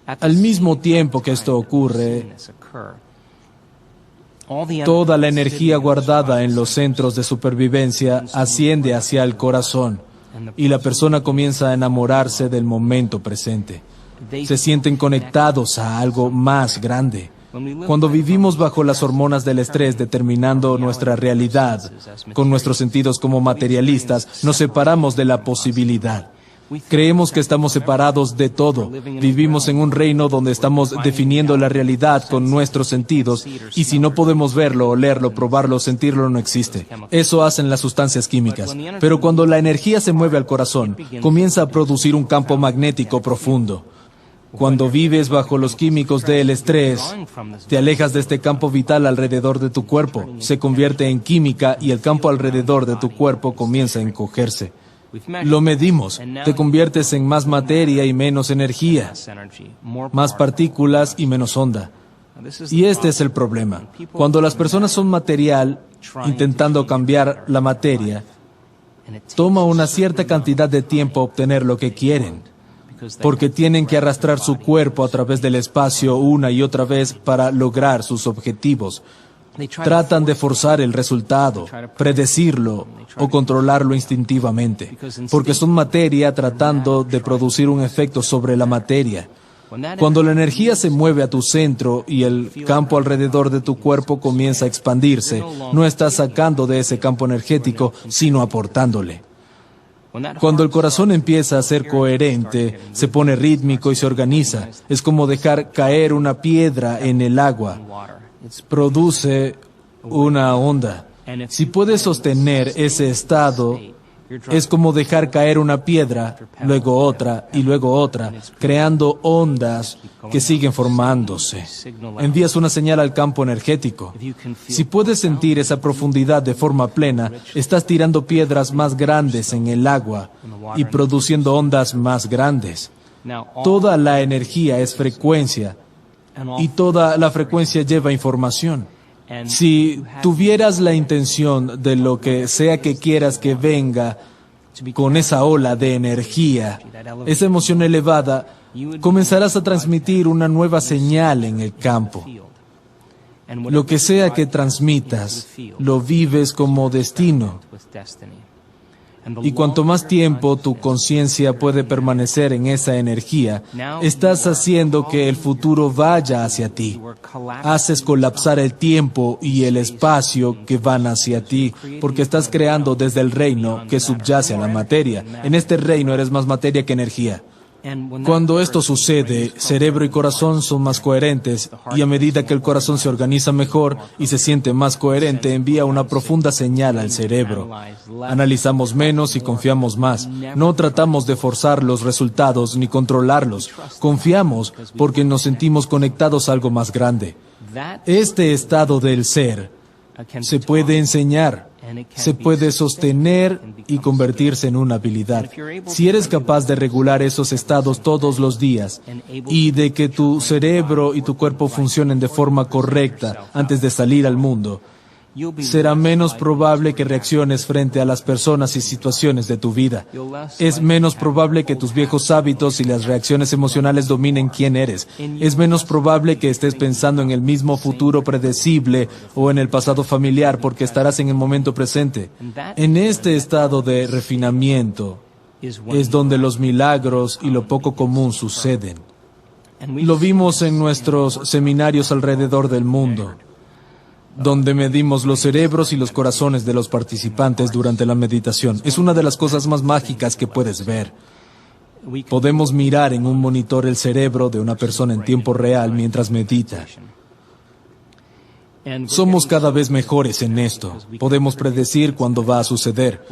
Al mismo tiempo que esto ocurre, toda la energía guardada en los centros de supervivencia asciende hacia el corazón, y la persona comienza a enamorarse del momento presente. Se sienten conectados a algo más grande. Cuando vivimos bajo las hormonas del estrés determinando nuestra realidad, con nuestros sentidos como materialistas, nos separamos de la posibilidad. Creemos que estamos separados de todo. Vivimos en un reino donde estamos definiendo la realidad con nuestros sentidos, y si no podemos verlo, olerlo, probarlo, sentirlo, no existe. Eso hacen las sustancias químicas. Pero cuando la energía se mueve al corazón, comienza a producir un campo magnético profundo. Cuando vives bajo los químicos del estrés, te alejas de este campo vital alrededor de tu cuerpo. Se convierte en química y el campo alrededor de tu cuerpo comienza a encogerse. Lo medimos. Te conviertes en más materia y menos energía, más partículas y menos onda. Y este es el problema. Cuando las personas son material, intentando cambiar la materia, toma una cierta cantidad de tiempo obtener lo que quieren, porque tienen que arrastrar su cuerpo a través del espacio una y otra vez para lograr sus objetivos. Tratan de forzar el resultado, predecirlo o controlarlo instintivamente, porque son materia tratando de producir un efecto sobre la materia. Cuando la energía se mueve a tu centro y el campo alrededor de tu cuerpo comienza a expandirse, no estás sacando de ese campo energético, sino aportándole. Cuando el corazón empieza a ser coherente, se pone rítmico y se organiza. Es como dejar caer una piedra en el agua. Produce una onda. Si puedes sostener ese estado, es como dejar caer una piedra, luego otra y luego otra, creando ondas que siguen formándose. Envías una señal al campo energético. Si puedes sentir esa profundidad de forma plena, estás tirando piedras más grandes en el agua y produciendo ondas más grandes. Toda la energía es frecuencia y toda la frecuencia lleva información. Si tuvieras la intención de lo que sea que quieras que venga con esa ola de energía, esa emoción elevada, comenzarás a transmitir una nueva señal en el campo. Lo que sea que transmitas, lo vives como destino. Y cuanto más tiempo tu conciencia puede permanecer en esa energía, estás haciendo que el futuro vaya hacia ti. Haces colapsar el tiempo y el espacio que van hacia ti, porque estás creando desde el reino que subyace a la materia. En este reino eres más materia que energía. Cuando esto sucede, cerebro y corazón son más coherentes, y a medida que el corazón se organiza mejor y se siente más coherente, envía una profunda señal al cerebro. Analizamos menos y confiamos más. No tratamos de forzar los resultados ni controlarlos. Confiamos porque nos sentimos conectados a algo más grande. Este estado del ser Se puede enseñar, se puede sostener y convertirse en una habilidad. Si eres capaz de regular esos estados todos los días y de que tu cerebro y tu cuerpo funcionen de forma correcta antes de salir al mundo, será menos probable que reacciones frente a las personas y situaciones de tu vida. Es menos probable que tus viejos hábitos y las reacciones emocionales dominen quién eres. Es menos probable que estés pensando en el mismo futuro predecible o en el pasado familiar porque estarás en el momento presente. En este estado de refinamiento es donde los milagros y lo poco común suceden. Lo vimos en nuestros seminarios alrededor del mundo, donde medimos los cerebros y los corazones de los participantes durante la meditación. Es una de las cosas más mágicas que puedes ver. Podemos mirar en un monitor el cerebro de una persona en tiempo real mientras medita. Somos cada vez mejores en esto. Podemos predecir cuándo va a suceder.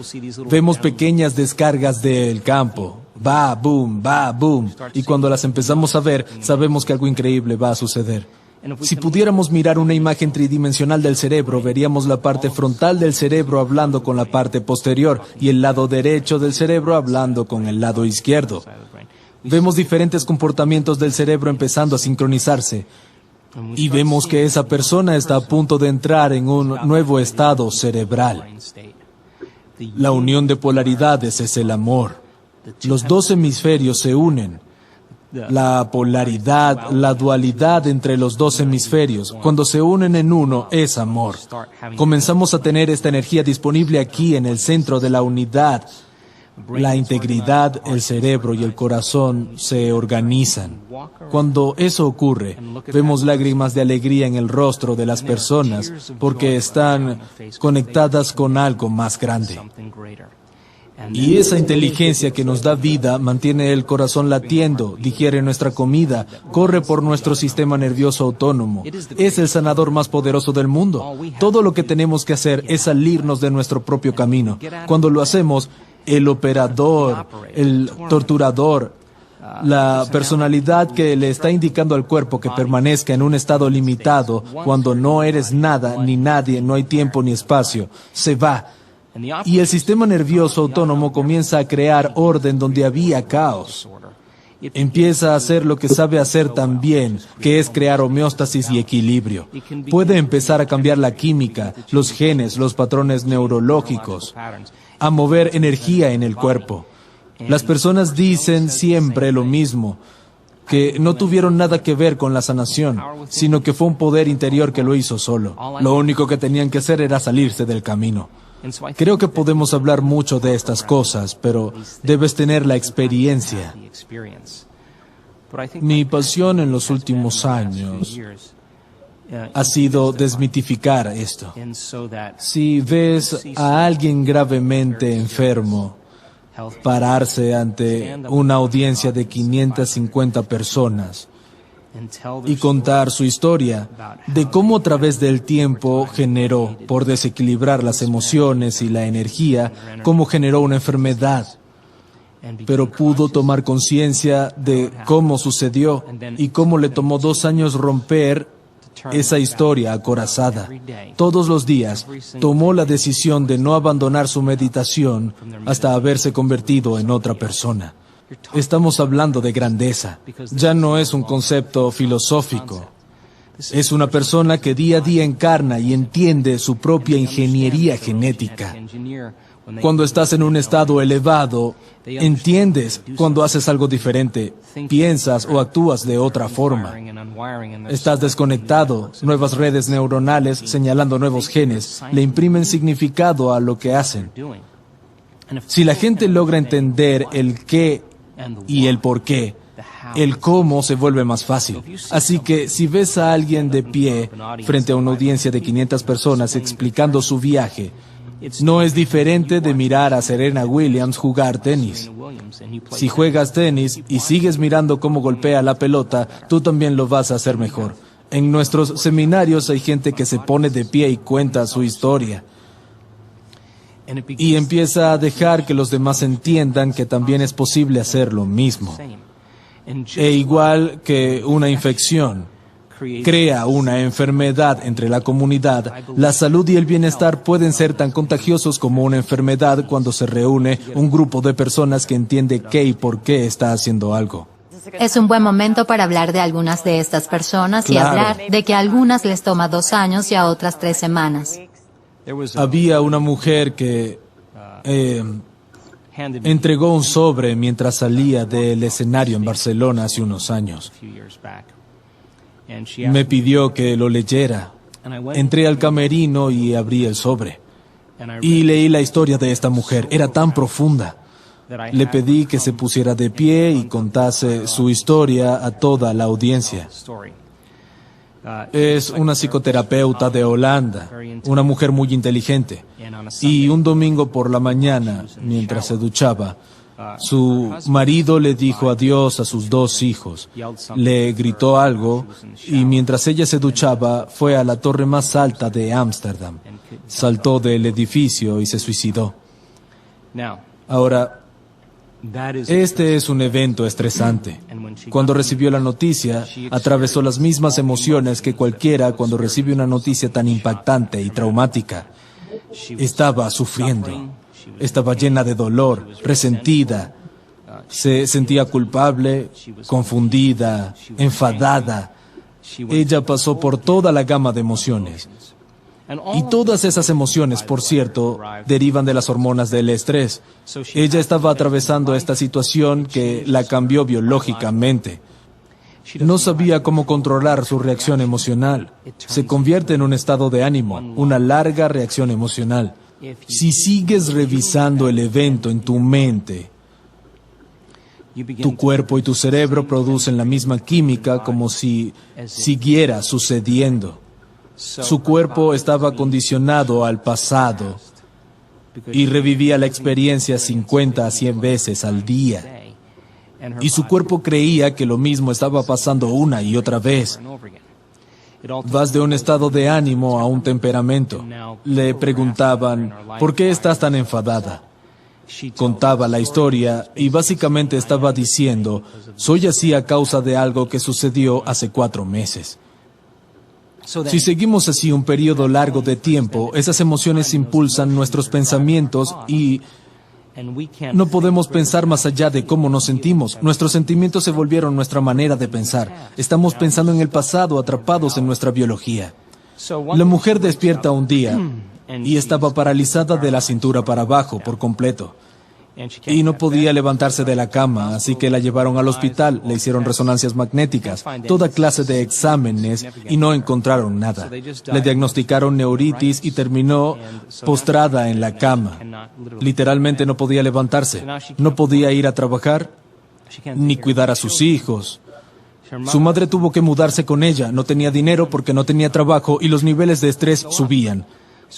Vemos pequeñas descargas del campo. Va, boom, va, boom. Y cuando las empezamos a ver, sabemos que algo increíble va a suceder. Si pudiéramos mirar una imagen tridimensional del cerebro, veríamos la parte frontal del cerebro hablando con la parte posterior y el lado derecho del cerebro hablando con el lado izquierdo. Vemos diferentes comportamientos del cerebro empezando a sincronizarse y vemos que esa persona está a punto de entrar en un nuevo estado cerebral. La unión de polaridades es el amor. Los dos hemisferios se unen. La polaridad, la dualidad entre los dos hemisferios, cuando se unen en uno, es amor. Comenzamos a tener esta energía disponible aquí en el centro de la unidad. La integridad, el cerebro y el corazón se organizan. Cuando eso ocurre, vemos lágrimas de alegría en el rostro de las personas porque están conectadas con algo más grande. Y esa inteligencia que nos da vida mantiene el corazón latiendo, digiere nuestra comida, corre por nuestro sistema nervioso autónomo. Es el sanador más poderoso del mundo. Todo lo que tenemos que hacer es salirnos de nuestro propio camino. Cuando lo hacemos, el operador, el torturador, la personalidad que le está indicando al cuerpo que permanezca en un estado limitado, cuando no eres nada ni nadie, no hay tiempo ni espacio, se va. Y el sistema nervioso autónomo comienza a crear orden donde había caos. Empieza a hacer lo que sabe hacer tan bien, que es crear homeostasis y equilibrio. Puede empezar a cambiar la química, los genes, los patrones neurológicos, a mover energía en el cuerpo. Las personas dicen siempre lo mismo, que no tuvieron nada que ver con la sanación, sino que fue un poder interior que lo hizo solo. Lo único que tenían que hacer era salirse del camino. Creo que podemos hablar mucho de estas cosas, pero debes tener la experiencia. Mi pasión en los últimos años ha sido desmitificar esto. Si ves a alguien gravemente enfermo pararse ante una audiencia de 550 personas y contar su historia de cómo a través del tiempo generó, por desequilibrar las emociones y la energía, cómo generó una enfermedad, pero pudo tomar conciencia de cómo sucedió y cómo le tomó 2 años romper esa historia acorazada. Todos los días tomó la decisión de no abandonar su meditación hasta haberse convertido en otra persona. Estamos hablando de grandeza. Ya no es un concepto filosófico. Es una persona que día a día encarna y entiende su propia ingeniería genética. Cuando estás en un estado elevado, entiendes cuando haces algo diferente, piensas o actúas de otra forma. Estás desconectado, nuevas redes neuronales señalando nuevos genes, le imprimen significado a lo que hacen. Si la gente logra entender el qué y el por qué, el cómo se vuelve más fácil. Así que si ves a alguien de pie frente a una audiencia de 500 personas explicando su viaje, no es diferente de mirar a Serena Williams jugar tenis. Si juegas tenis y sigues mirando cómo golpea la pelota, tú también lo vas a hacer mejor. En nuestros seminarios hay gente que se pone de pie y cuenta su historia. Y empieza a dejar que los demás entiendan que también es posible hacer lo mismo. E igual que una infección, crea una enfermedad entre la comunidad, la salud y el bienestar pueden ser tan contagiosos como una enfermedad cuando se reúne un grupo de personas que entiende qué y por qué está haciendo algo. Es un buen momento para hablar de algunas de estas personas y Claro. hablar de que a algunas les toma 2 años y a otras 3 semanas. Había una mujer que entregó un sobre mientras salía del escenario en Barcelona hace unos años. Me pidió que lo leyera. Entré al camerino y abrí el sobre. Y leí la historia de esta mujer. Era tan profunda. Le pedí que se pusiera de pie y contase su historia a toda la audiencia. Es una psicoterapeuta de Holanda, una mujer muy inteligente. Y un domingo por la mañana, mientras se duchaba, su marido le dijo adiós a sus 2 hijos. Le gritó algo y mientras ella se duchaba fue a la torre más alta de Ámsterdam. Saltó del edificio y se suicidó. Ahora, este es un evento estresante. Cuando recibió la noticia, atravesó las mismas emociones que cualquiera cuando recibe una noticia tan impactante y traumática. Estaba sufriendo, estaba llena de dolor, resentida, se sentía culpable, confundida, enfadada. Ella pasó por toda la gama de emociones. Y todas esas emociones, por cierto, derivan de las hormonas del estrés. Ella estaba atravesando esta situación que la cambió biológicamente. No sabía cómo controlar su reacción emocional. Se convierte en un estado de ánimo, una larga reacción emocional. Si sigues revisando el evento en tu mente, tu cuerpo y tu cerebro producen la misma química como si siguiera sucediendo. Su cuerpo estaba condicionado al pasado y revivía la experiencia 50 a 100 veces al día. Y su cuerpo creía que lo mismo estaba pasando una y otra vez. Vas de un estado de ánimo a un temperamento. Le preguntaban, ¿por qué estás tan enfadada? Contaba la historia y básicamente estaba diciendo, soy así a causa de algo que sucedió hace 4 meses. Si seguimos así un periodo largo de tiempo, esas emociones impulsan nuestros pensamientos y no podemos pensar más allá de cómo nos sentimos. Nuestros sentimientos se volvieron nuestra manera de pensar. Estamos pensando en el pasado, atrapados en nuestra biología. La mujer despierta un día y estaba paralizada de la cintura para abajo por completo. Y no podía levantarse de la cama, así que la llevaron al hospital, le hicieron resonancias magnéticas, toda clase de exámenes y no encontraron nada. Le diagnosticaron neuritis y terminó postrada en la cama. Literalmente no podía levantarse, no podía ir a trabajar ni cuidar a sus hijos. Su madre tuvo que mudarse con ella, no tenía dinero porque no tenía trabajo y los niveles de estrés subían.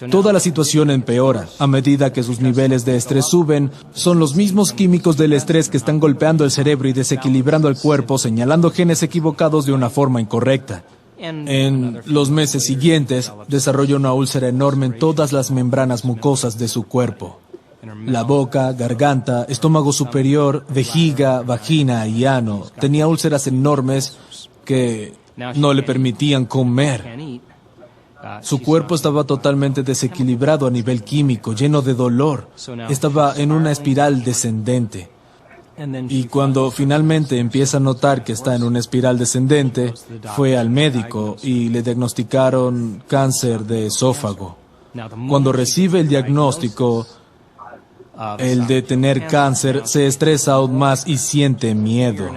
Toda la situación empeora. A medida que sus niveles de estrés suben, son los mismos químicos del estrés que están golpeando el cerebro y desequilibrando el cuerpo, señalando genes equivocados de una forma incorrecta. En los meses siguientes, desarrolló una úlcera enorme en todas las membranas mucosas de su cuerpo. La boca, garganta, estómago superior, vejiga, vagina y ano. Tenía úlceras enormes que no le permitían comer. Su cuerpo estaba totalmente desequilibrado a nivel químico, lleno de dolor. Estaba en una espiral descendente. Y cuando finalmente empieza a notar que está en una espiral descendente, fue al médico y le diagnosticaron cáncer de esófago. Cuando recibe el diagnóstico, el de tener cáncer, se estresa aún más y siente miedo.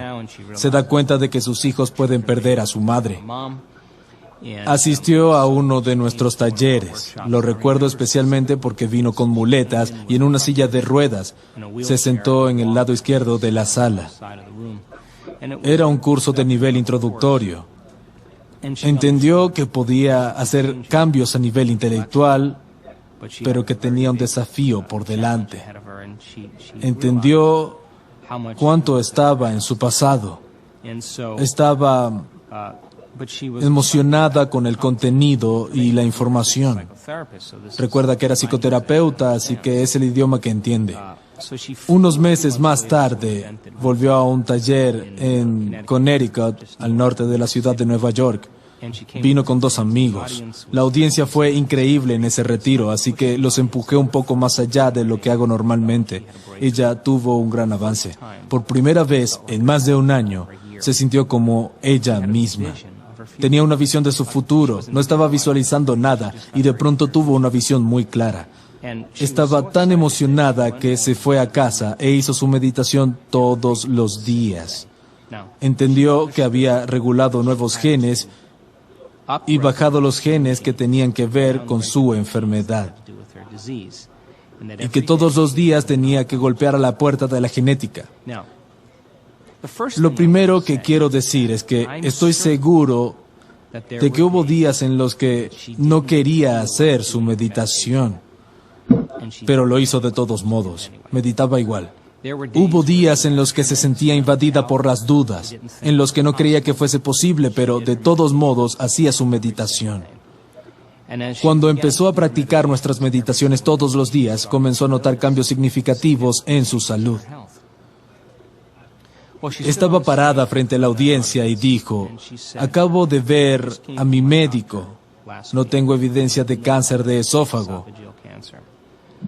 Se da cuenta de que sus hijos pueden perder a su madre. Asistió a uno de nuestros talleres. Lo recuerdo especialmente porque vino con muletas y en una silla de ruedas. Se sentó en el lado izquierdo de la sala. Era un curso de nivel introductorio. Entendió que podía hacer cambios a nivel intelectual, pero que tenía un desafío por delante. Entendió cuánto estaba en su pasado. Estaba emocionada con el contenido y la información. Recuerda que era psicoterapeuta, así que es el idioma que entiende. Unos meses más tarde, volvió a un taller en Connecticut, al norte de la ciudad de Nueva York. Vino con 2 amigos. La audiencia fue increíble en ese retiro, así que los empujé un poco más allá de lo que hago normalmente. Ella tuvo un gran avance. Por primera vez en más de un año, se sintió como ella misma. Tenía una visión de su futuro, no estaba visualizando nada y de pronto tuvo una visión muy clara. Estaba tan emocionada que se fue a casa e hizo su meditación todos los días. Entendió que había regulado nuevos genes y bajado los genes que tenían que ver con su enfermedad. Y que todos los días tenía que golpear a la puerta de la genética. Lo primero que quiero decir es que estoy seguro de que hubo días en los que no quería hacer su meditación, pero lo hizo de todos modos. Meditaba igual. Hubo días en los que se sentía invadida por las dudas, en los que no creía que fuese posible, pero de todos modos hacía su meditación. Cuando empezó a practicar nuestras meditaciones todos los días, comenzó a notar cambios significativos en su salud. Estaba parada frente a la audiencia y dijo, acabo de ver a mi médico. No tengo evidencia de cáncer de esófago.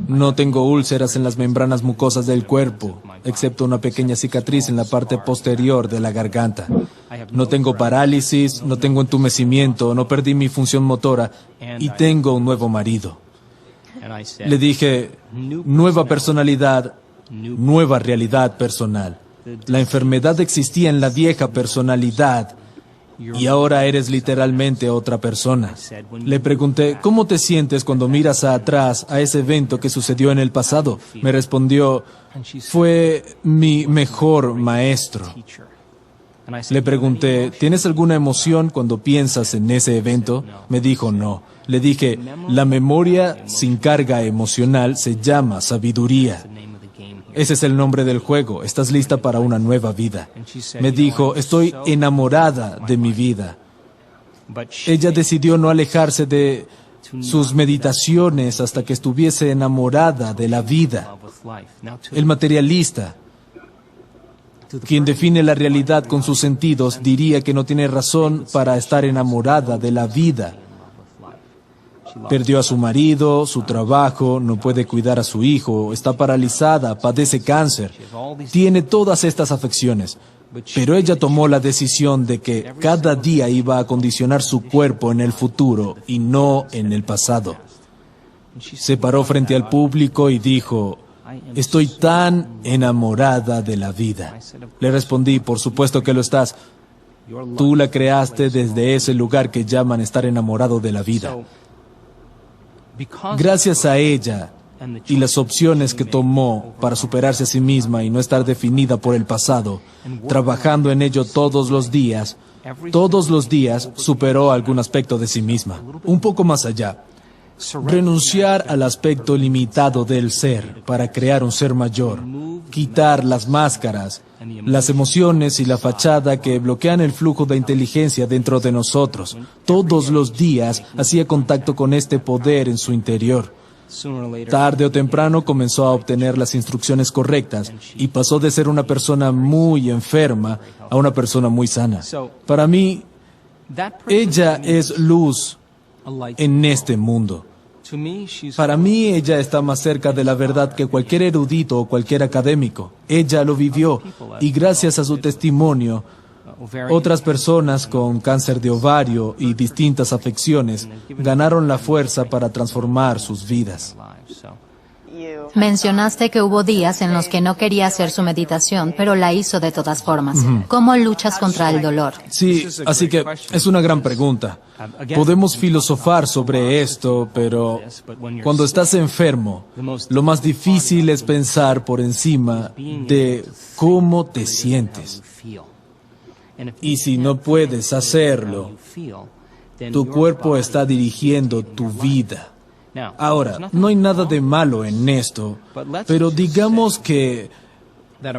No tengo úlceras en las membranas mucosas del cuerpo, excepto una pequeña cicatriz en la parte posterior de la garganta. No tengo parálisis, no tengo entumecimiento, no perdí mi función motora y tengo un nuevo marido. Le dije, nueva personalidad, nueva realidad personal. La enfermedad existía en la vieja personalidad y ahora eres literalmente otra persona. Le pregunté, ¿cómo te sientes cuando miras atrás a ese evento que sucedió en el pasado? Me respondió, fue mi mejor maestro. Le pregunté, ¿tienes alguna emoción cuando piensas en ese evento? Me dijo, no. Le dije, la memoria sin carga emocional se llama sabiduría. Ese es el nombre del juego. ¿Estás lista para una nueva vida? Me dijo, estoy enamorada de mi vida. Ella decidió no alejarse de sus meditaciones hasta que estuviese enamorada de la vida. El materialista, quien define la realidad con sus sentidos, diría que no tiene razón para estar enamorada de la vida. Perdió a su marido, su trabajo, no puede cuidar a su hijo, está paralizada, padece cáncer. Tiene todas estas afecciones. Pero ella tomó la decisión de que cada día iba a condicionar su cuerpo en el futuro y no en el pasado. Se paró frente al público y dijo, estoy tan enamorada de la vida. Le respondí, por supuesto que lo estás. Tú la creaste desde ese lugar que llaman estar enamorado de la vida. Gracias a ella y las opciones que tomó para superarse a sí misma y no estar definida por el pasado, trabajando en ello todos los días superó algún aspecto de sí misma. Un poco más allá. Renunciar al aspecto limitado del ser para crear un ser mayor, quitar las máscaras, las emociones y la fachada que bloquean el flujo de inteligencia dentro de nosotros. Todos los días hacía contacto con este poder en su interior. Tarde o temprano comenzó a obtener las instrucciones correctas y pasó de ser una persona muy enferma a una persona muy sana. Para mí, ella es luz en este mundo. Para mí, ella está más cerca de la verdad que cualquier erudito o cualquier académico. Ella lo vivió y gracias a su testimonio, otras personas con cáncer de ovario y distintas afecciones ganaron la fuerza para transformar sus vidas. Mencionaste que hubo días en los que no quería hacer su meditación, pero la hizo de todas formas. ¿Cómo luchas contra el dolor? Sí, así que es una gran pregunta. Podemos filosofar sobre esto, pero cuando estás enfermo, lo más difícil es pensar por encima de cómo te sientes. Y si no puedes hacerlo, tu cuerpo está dirigiendo tu vida. Ahora, no hay nada de malo en esto, pero digamos que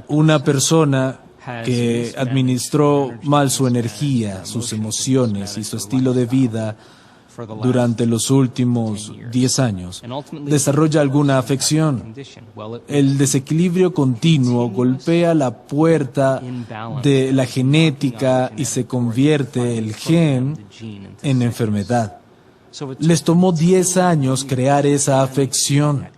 una persona que administró mal su energía, sus emociones y su estilo de vida durante los últimos 10 años desarrolla alguna afección. El desequilibrio continuo golpea la puerta de la genética y se convierte el gen en enfermedad. Les tomó 10 años crear esa afección.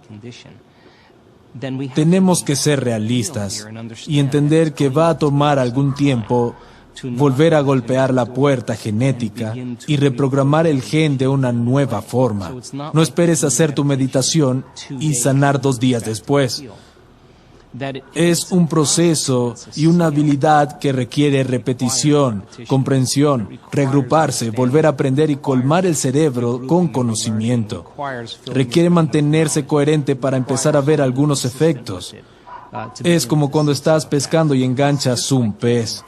Tenemos que ser realistas y entender que va a tomar algún tiempo volver a golpear la puerta genética y reprogramar el gen de una nueva forma. No esperes hacer tu meditación y sanar 2 días después. Es un proceso y una habilidad que requiere repetición, comprensión, reagruparse, volver a aprender y colmar el cerebro con conocimiento. Requiere mantenerse coherente para empezar a ver algunos efectos. Es como cuando estás pescando y enganchas un pez.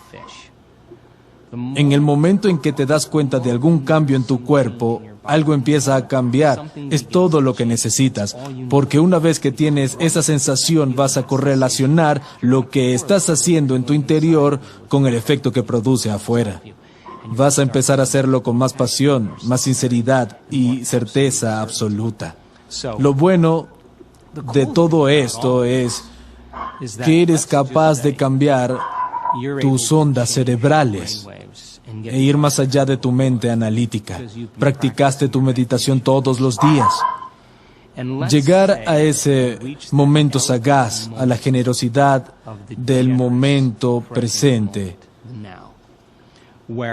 En el momento en que te das cuenta de algún cambio en tu cuerpo, algo empieza a cambiar. Es todo lo que necesitas, porque una vez que tienes esa sensación vas a correlacionar lo que estás haciendo en tu interior con el efecto que produce afuera. Vas a empezar a hacerlo con más pasión, más sinceridad y certeza absoluta. Lo bueno de todo esto es que eres capaz de cambiar tus ondas cerebrales e ir más allá de tu mente analítica. Practicaste tu meditación todos los días. Llegar a ese momento sagaz, a la generosidad del momento presente.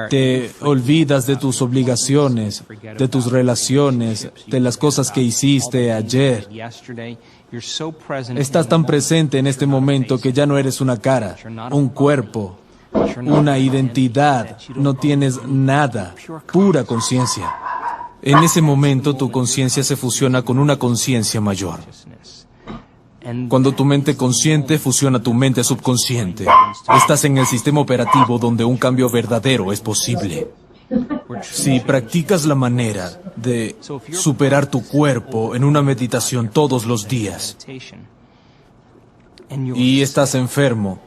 Te olvidas de tus obligaciones, de tus relaciones, de las cosas que hiciste ayer. Estás tan presente en este momento que ya no eres una cara, un cuerpo, una identidad, no tienes nada, pura conciencia. En ese momento tu conciencia se fusiona con una conciencia mayor. Cuando tu mente consciente fusiona tu mente subconsciente, estás en el sistema operativo donde un cambio verdadero es posible. Si practicas la manera de superar tu cuerpo en una meditación todos los días y estás enfermo,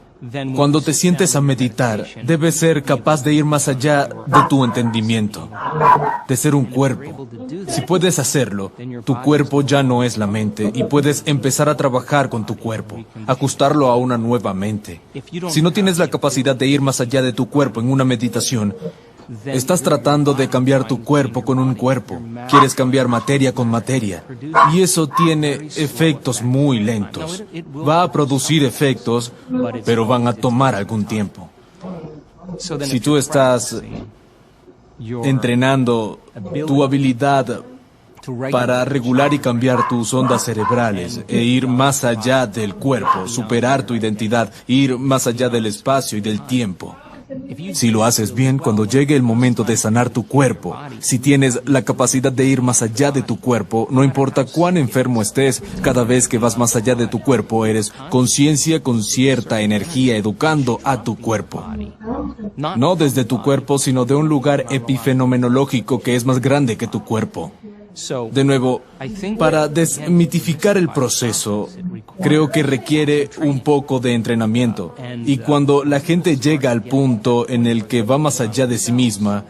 cuando te sientes a meditar, debes ser capaz de ir más allá de tu entendimiento, de ser un cuerpo. Si puedes hacerlo, tu cuerpo ya no es la mente y puedes empezar a trabajar con tu cuerpo, ajustarlo a una nueva mente. Si no tienes la capacidad de ir más allá de tu cuerpo en una meditación, estás tratando de cambiar tu cuerpo con un cuerpo. Quieres cambiar materia con materia. Y eso tiene efectos muy lentos. Va a producir efectos, pero van a tomar algún tiempo. Si tú estás entrenando tu habilidad para regular y cambiar tus ondas cerebrales e ir más allá del cuerpo, superar tu identidad, ir más allá del espacio y del tiempo. Si lo haces bien, cuando llegue el momento de sanar tu cuerpo, si tienes la capacidad de ir más allá de tu cuerpo, no importa cuán enfermo estés, cada vez que vas más allá de tu cuerpo, eres conciencia con cierta energía educando a tu cuerpo. No desde tu cuerpo, sino de un lugar epifenomenológico que es más grande que tu cuerpo. De nuevo, para desmitificar el proceso, creo que requiere un poco de entrenamiento. Y cuando la gente llega al punto en el que va más allá de sí misma,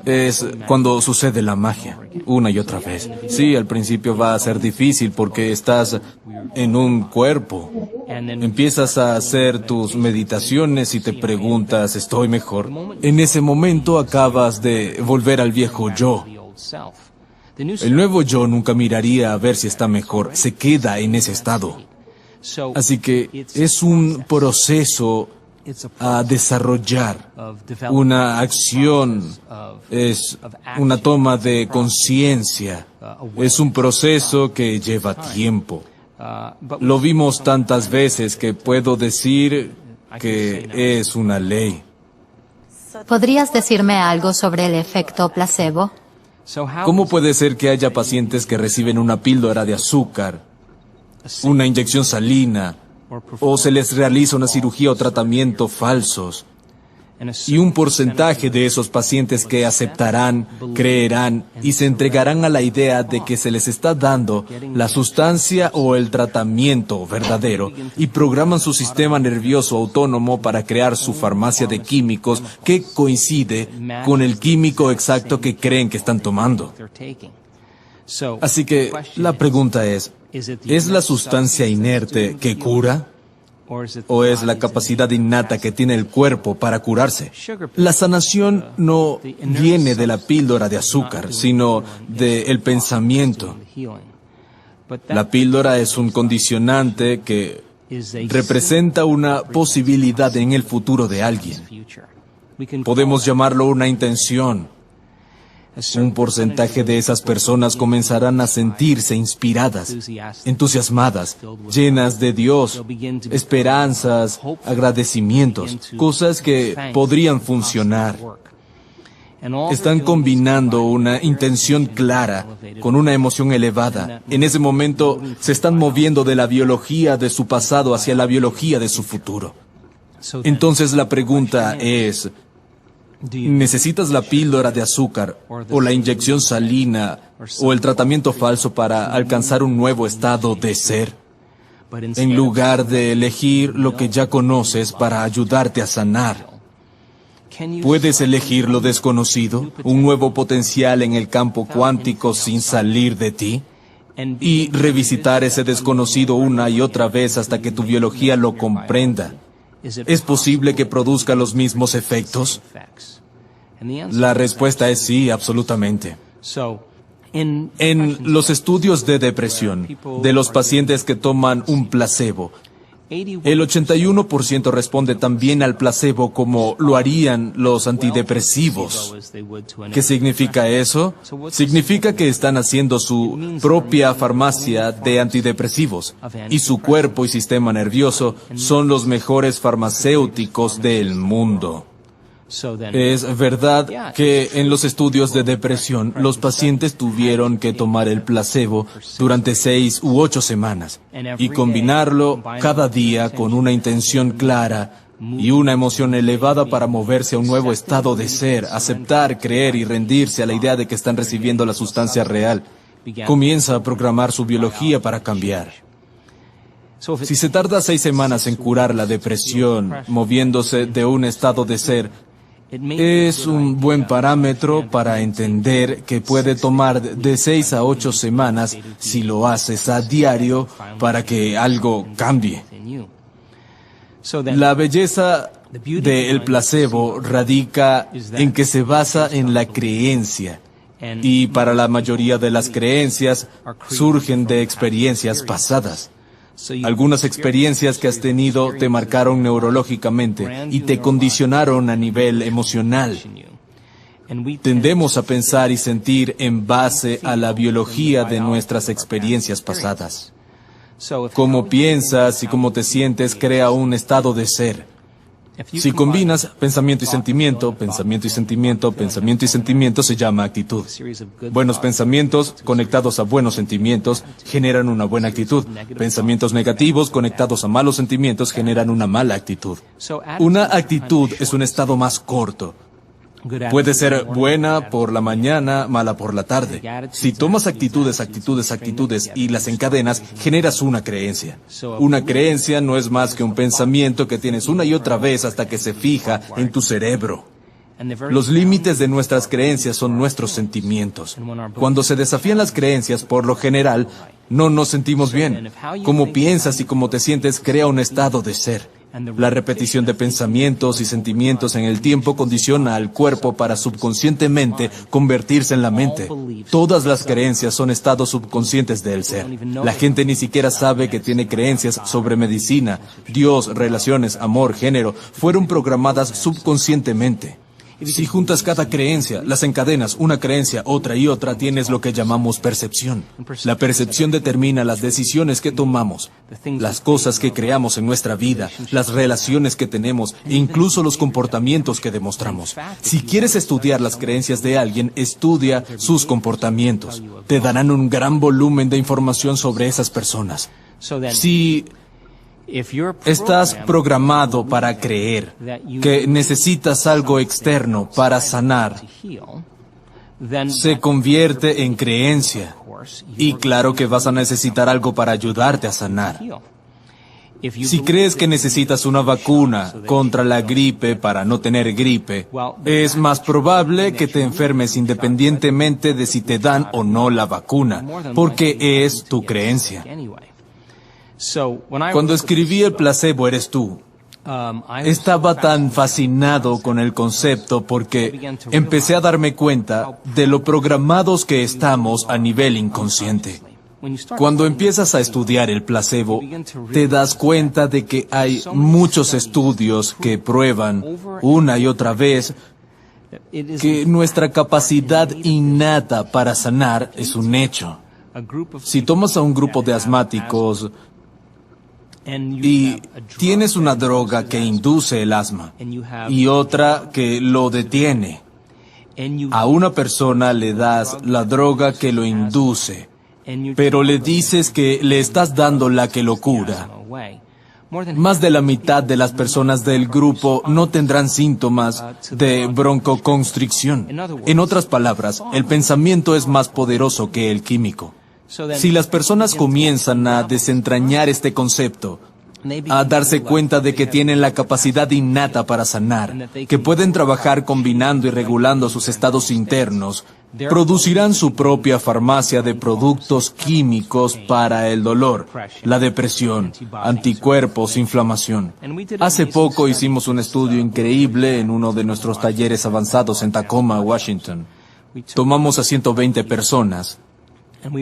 es cuando sucede la magia, una y otra vez. Sí, al principio va a ser difícil porque estás en un cuerpo. Empiezas a hacer tus meditaciones y te preguntas, ¿estoy mejor? En ese momento acabas de volver al viejo yo. El nuevo yo nunca miraría a ver si está mejor, se queda en ese estado. Así que es un proceso a desarrollar, una acción, es una toma de conciencia, es un proceso que lleva tiempo. Lo vimos tantas veces que puedo decir que es una ley. ¿Podrías decirme algo sobre el efecto placebo? ¿Cómo puede ser que haya pacientes que reciben una píldora de azúcar, una inyección salina, o se les realiza una cirugía o tratamiento falsos, Y un porcentaje de esos pacientes que aceptarán, creerán y se entregarán a la idea de que se les está dando la sustancia o el tratamiento verdadero y programan su sistema nervioso autónomo para crear su farmacia de químicos que coincide con el químico exacto que creen que están tomando. Así que la pregunta ¿es la sustancia inerte que cura? ¿O es la capacidad innata que tiene el cuerpo para curarse? La sanación no viene de la píldora de azúcar, sino del pensamiento. La píldora es un condicionante que representa una posibilidad en el futuro de alguien. Podemos llamarlo una intención. Un porcentaje de esas personas comenzarán a sentirse inspiradas, entusiasmadas, llenas de Dios, esperanzas, agradecimientos, cosas que podrían funcionar. Están combinando una intención clara con una emoción elevada. En ese momento se están moviendo de la biología de su pasado hacia la biología de su futuro. Entonces la pregunta es: ¿necesitas la píldora de azúcar, o la inyección salina, o el tratamiento falso para alcanzar un nuevo estado de ser, en lugar de elegir lo que ya conoces para ayudarte a sanar? ¿Puedes elegir lo desconocido, un nuevo potencial en el campo cuántico sin salir de ti? Y revisitar ese desconocido una y otra vez hasta que tu biología lo comprenda. ¿Es posible que produzca los mismos efectos? La respuesta es sí, absolutamente. En los estudios de depresión, de los pacientes que toman un placebo, el 81% responde tan bien al placebo como lo harían los antidepresivos. ¿Qué significa eso? Significa que están haciendo su propia farmacia de antidepresivos y su cuerpo y sistema nervioso son los mejores farmacéuticos del mundo. Es verdad que en los estudios de depresión los pacientes tuvieron que tomar el placebo durante 6 u 8 semanas y combinarlo cada día con una intención clara y una emoción elevada para moverse a un nuevo estado de ser, aceptar, creer y rendirse a la idea de que están recibiendo la sustancia real. Comienza a programar su biología para cambiar. Si se tarda 6 semanas en curar la depresión, moviéndose de un estado de ser, es un buen parámetro para entender que puede tomar de 6 a 8 semanas si lo haces a diario para que algo cambie. La belleza del placebo radica en que se basa en la creencia. Y para la mayoría de las creencias surgen de experiencias pasadas. Algunas experiencias que has tenido te marcaron neurológicamente y te condicionaron a nivel emocional. Tendemos a pensar y sentir en base a la biología de nuestras experiencias pasadas. Cómo piensas y cómo te sientes crea un estado de ser. Si combinas pensamiento y sentimiento, pensamiento y sentimiento, pensamiento y sentimiento, se llama actitud. Buenos pensamientos conectados a buenos sentimientos generan una buena actitud. Pensamientos negativos conectados a malos sentimientos generan una mala actitud. Una actitud es un estado más corto. Puede ser buena por la mañana, mala por la tarde. Si tomas actitudes y las encadenas, generas una creencia. Una creencia no es más que un pensamiento que tienes una y otra vez hasta que se fija en tu cerebro. Los límites de nuestras creencias son nuestros sentimientos. Cuando se desafían las creencias, por lo general, no nos sentimos bien. Cómo piensas y cómo te sientes crea un estado de ser. La repetición de pensamientos y sentimientos en el tiempo condiciona al cuerpo para subconscientemente convertirse en la mente. Todas las creencias son estados subconscientes del ser. La gente ni siquiera sabe que tiene creencias sobre medicina, Dios, relaciones, amor, género. Fueron programadas subconscientemente. Si juntas cada creencia, las encadenas, una creencia, otra y otra, tienes lo que llamamos percepción. La percepción determina las decisiones que tomamos, las cosas que creamos en nuestra vida, las relaciones que tenemos e incluso los comportamientos que demostramos. Si quieres estudiar las creencias de alguien, estudia sus comportamientos. Te darán un gran volumen de información sobre esas personas. Si Estás programado para creer que necesitas algo externo para sanar. Se convierte en creencia. Y claro que vas a necesitar algo para ayudarte a sanar. Si crees que necesitas una vacuna contra la gripe para no tener gripe, es más probable que te enfermes independientemente de si te dan o no la vacuna, porque es tu creencia. Cuando escribí El placebo eres tú, estaba tan fascinado con el concepto porque empecé a darme cuenta de lo programados que estamos a nivel inconsciente. Cuando empiezas a estudiar el placebo, te das cuenta de que hay muchos estudios que prueban una y otra vez que nuestra capacidad innata para sanar es un hecho. Si tomas a un grupo de asmáticos y tienes una droga que induce el asma y otra que lo detiene, a una persona le das la droga que lo induce, pero le dices que le estás dando la que lo cura. Más de la mitad de las personas del grupo no tendrán síntomas de broncoconstricción. En otras palabras, el pensamiento es más poderoso que el químico. Si las personas comienzan a desentrañar este concepto, a darse cuenta de que tienen la capacidad innata para sanar, que pueden trabajar combinando y regulando sus estados internos, producirán su propia farmacia de productos químicos para el dolor, la depresión, anticuerpos, inflamación. Hace poco hicimos un estudio increíble en uno de nuestros talleres avanzados en Tacoma, Washington. Tomamos a 120 personas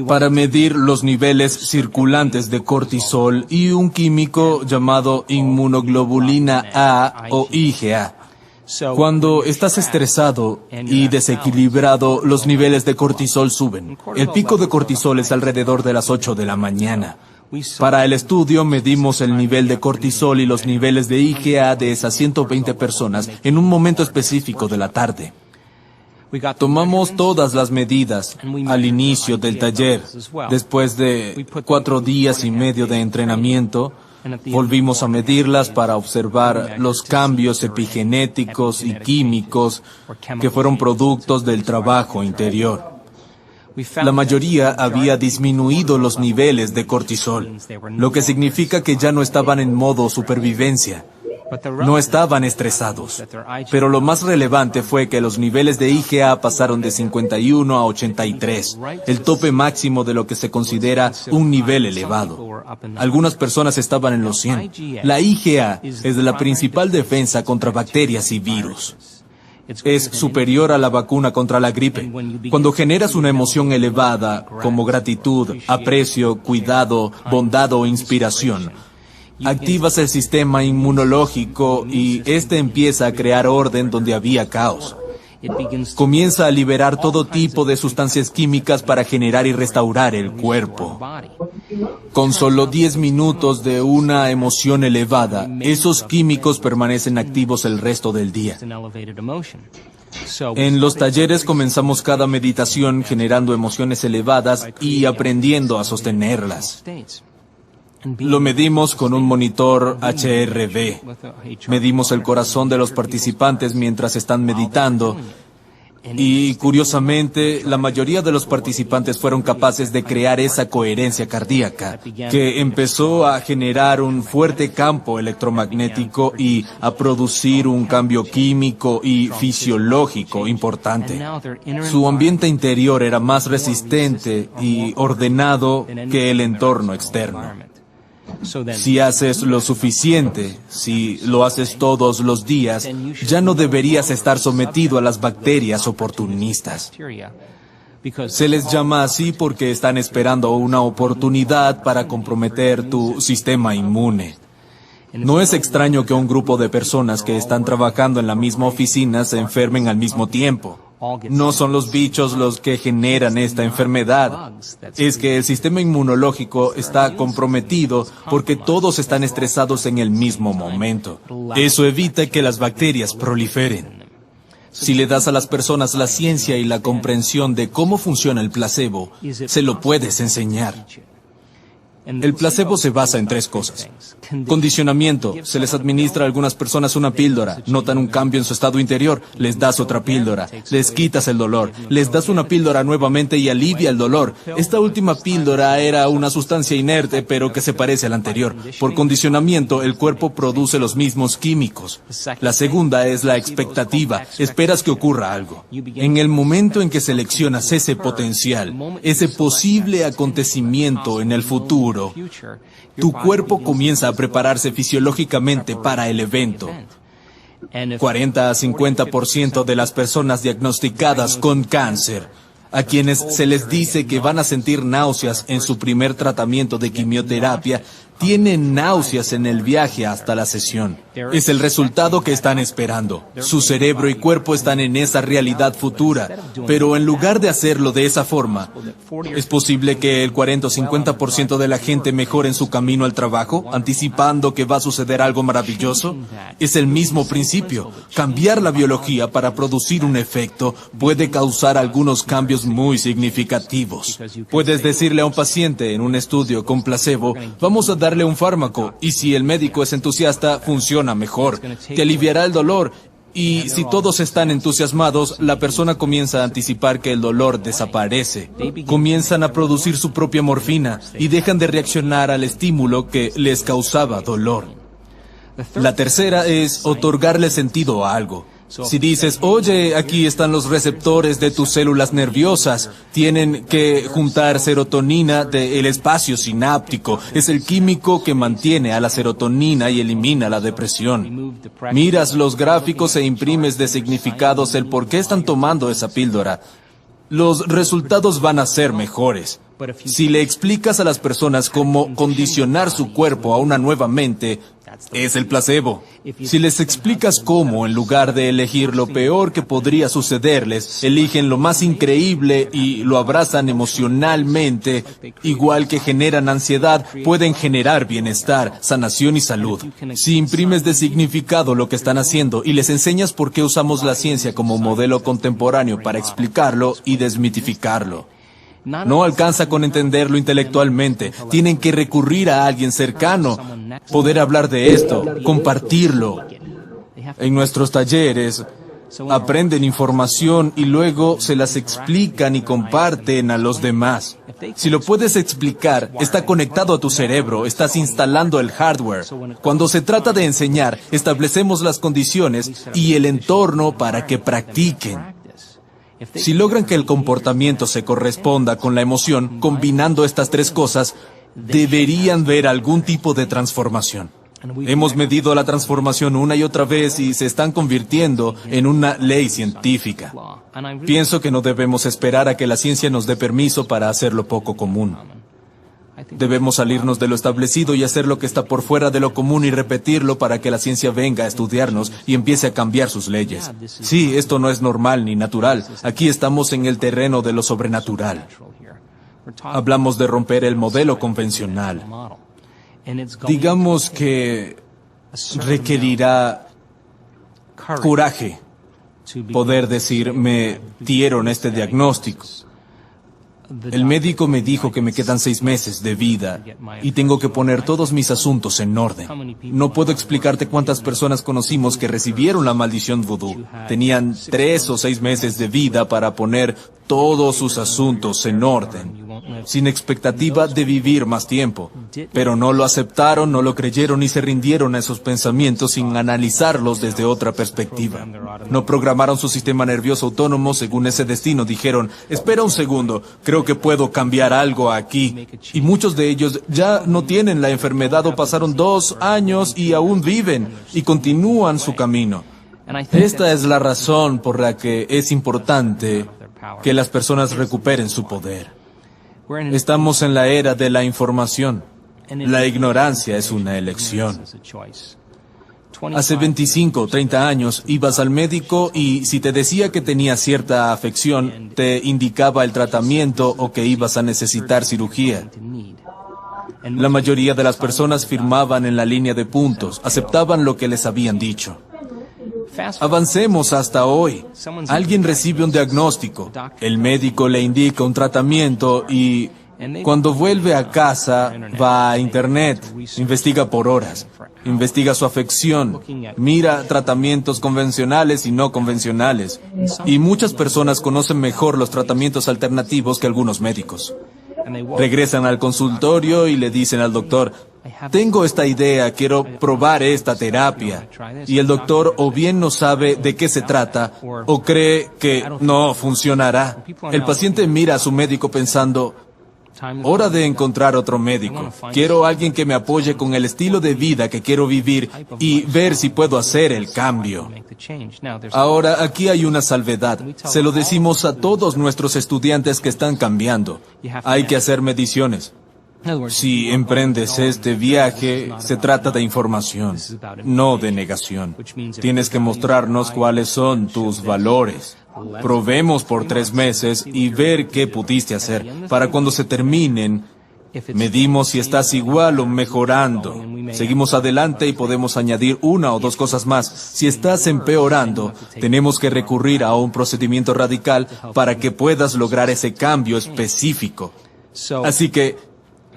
para medir los niveles circulantes de cortisol y un químico llamado inmunoglobulina A o IgA. Cuando estás estresado y desequilibrado, los niveles de cortisol suben. El pico de cortisol es alrededor de las 8 de la mañana. Para el estudio medimos el nivel de cortisol y los niveles de IgA de esas 120 personas en un momento específico de la tarde. Tomamos todas las medidas al inicio del taller. Después de 4 días y medio de entrenamiento, volvimos a medirlas para observar los cambios epigenéticos y químicos que fueron productos del trabajo interior. La mayoría había disminuido los niveles de cortisol, lo que significa que ya no estaban en modo supervivencia. No estaban estresados, pero lo más relevante fue que los niveles de IgA pasaron de 51 a 83, el tope máximo de lo que se considera un nivel elevado. Algunas personas estaban en los 100. La IgA es la principal defensa contra bacterias y virus. Es superior a la vacuna contra la gripe. Cuando generas una emoción elevada, como gratitud, aprecio, cuidado, bondad o inspiración, activas el sistema inmunológico y este empieza a crear orden donde había caos. Comienza a liberar todo tipo de sustancias químicas para generar y restaurar el cuerpo. Con solo 10 minutos de una emoción elevada, esos químicos permanecen activos el resto del día. En los talleres comenzamos cada meditación generando emociones elevadas y aprendiendo a sostenerlas. Lo medimos con un monitor HRV. Medimos el corazón de los participantes mientras están meditando. Y curiosamente, la mayoría de los participantes fueron capaces de crear esa coherencia cardíaca, que empezó a generar un fuerte campo electromagnético y a producir un cambio químico y fisiológico importante. Su ambiente interior era más resistente y ordenado que el entorno externo. Si haces lo suficiente, si lo haces todos los días, ya no deberías estar sometido a las bacterias oportunistas. Se les llama así porque están esperando una oportunidad para comprometer tu sistema inmune. No es extraño que un grupo de personas que están trabajando en la misma oficina se enfermen al mismo tiempo. No son los bichos los que generan esta enfermedad. Es que el sistema inmunológico está comprometido porque todos están estresados en el mismo momento. Eso evita que las bacterias proliferen. Si le das a las personas la ciencia y la comprensión de cómo funciona el placebo, se lo puedes enseñar. El placebo se basa en tres cosas. Condicionamiento. Se les administra a algunas personas una píldora. Notan un cambio en su estado interior. Les das otra píldora. Les quitas el dolor. Les das una píldora nuevamente y alivia el dolor. Esta última píldora era una sustancia inerte, pero que se parece a la anterior. Por condicionamiento, el cuerpo produce los mismos químicos. La segunda es la expectativa. Esperas que ocurra algo. En el momento en que seleccionas ese potencial, ese posible acontecimiento en el futuro, tu cuerpo comienza a prepararse fisiológicamente para el evento. 40 a 50% de las personas diagnosticadas con cáncer, a quienes se les dice que van a sentir náuseas en su primer tratamiento de quimioterapia, tienen náuseas en el viaje hasta la sesión. Es el resultado que están esperando. Su cerebro y cuerpo están en esa realidad futura, pero en lugar de hacerlo de esa forma, ¿es posible que el 40 o 50% de la gente mejore en su camino al trabajo, anticipando que va a suceder algo maravilloso? Es el mismo principio. Cambiar la biología para producir un efecto puede causar algunos cambios muy significativos. Puedes decirle a un paciente en un estudio con placebo, vamos a darle un fármaco, y si el médico es entusiasta, funciona mejor. Te aliviará el dolor. Y si todos están entusiasmados, la persona comienza a anticipar que el dolor desaparece. Comienzan a producir su propia morfina y dejan de reaccionar al estímulo que les causaba dolor. La tercera es otorgarle sentido a algo. Si dices, oye, aquí están los receptores de tus células nerviosas, tienen que juntar serotonina del espacio sináptico. Es el químico que mantiene a la serotonina y elimina la depresión. Miras los gráficos e imprimes de significados el por qué están tomando esa píldora. Los resultados van a ser mejores. Si le explicas a las personas cómo condicionar su cuerpo a una nueva mente, es el placebo. Si les explicas cómo, en lugar de elegir lo peor que podría sucederles, eligen lo más increíble y lo abrazan emocionalmente, igual que generan ansiedad, pueden generar bienestar, sanación y salud. Si imprimes de significado lo que están haciendo y les enseñas por qué usamos la ciencia como modelo contemporáneo para explicarlo y desmitificarlo. No alcanza con entenderlo intelectualmente. Tienen que recurrir a alguien cercano, poder hablar de esto, compartirlo. En nuestros talleres aprenden información y luego se las explican y comparten a los demás. Si lo puedes explicar, está conectado a tu cerebro, estás instalando el hardware. Cuando se trata de enseñar, establecemos las condiciones y el entorno para que practiquen. Si logran que el comportamiento se corresponda con la emoción, combinando estas tres cosas, deberían ver algún tipo de transformación. Hemos medido la transformación una y otra vez y se están convirtiendo en una ley científica. Pienso que no debemos esperar a que la ciencia nos dé permiso para hacer lo poco común. Debemos salirnos de lo establecido y hacer lo que está por fuera de lo común y repetirlo para que la ciencia venga a estudiarnos y empiece a cambiar sus leyes. Sí, esto no es normal ni natural. Aquí estamos en el terreno de lo sobrenatural. Hablamos de romper el modelo convencional. Digamos que requerirá coraje poder decir, me dieron este diagnóstico. El médico me dijo que me quedan 6 meses de vida y tengo que poner todos mis asuntos en orden. No puedo explicarte cuántas personas conocimos que recibieron la maldición vudú. Tenían 3 o 6 meses de vida para poner todos sus asuntos en orden, sin expectativa de vivir más tiempo. Pero no lo aceptaron, no lo creyeron y se rindieron a esos pensamientos sin analizarlos desde otra perspectiva. No programaron su sistema nervioso autónomo según ese destino. Dijeron, espera un segundo, creo que puedo cambiar algo aquí. Y muchos de ellos ya no tienen la enfermedad o pasaron 2 años y aún viven y continúan su camino. Esta es la razón por la que es importante que las personas recuperen su poder. Estamos en la era de la información. La ignorancia es una elección. Hace 25 o 30 años ibas al médico y si te decía que tenías cierta afección, te indicaba el tratamiento o que ibas a necesitar cirugía. La mayoría de las personas firmaban en la línea de puntos, aceptaban lo que les habían dicho. Avancemos hasta hoy. Alguien recibe un diagnóstico, el médico le indica un tratamiento y Cuando vuelve a casa, va a Internet, investiga por horas, investiga su afección, mira tratamientos convencionales y no convencionales. Y muchas personas conocen mejor los tratamientos alternativos que algunos médicos. Regresan al consultorio y le dicen al doctor, tengo esta idea, quiero probar esta terapia. Y el doctor o bien no sabe de qué se trata o cree que no funcionará. El paciente mira a su médico pensando, hora de encontrar otro médico. Quiero alguien que me apoye con el estilo de vida que quiero vivir y ver si puedo hacer el cambio. Ahora, aquí hay una salvedad. Se lo decimos a todos nuestros estudiantes que están cambiando. Hay que hacer mediciones. Si emprendes este viaje, se trata de información, no de negación. Tienes que mostrarnos cuáles son tus valores. Probemos por 3 meses y ver qué pudiste hacer. Para cuando se terminen, medimos si estás igual o mejorando. Seguimos adelante y podemos añadir 1 o 2 cosas más. Si estás empeorando, tenemos que recurrir a un procedimiento radical para que puedas lograr ese cambio específico. Así que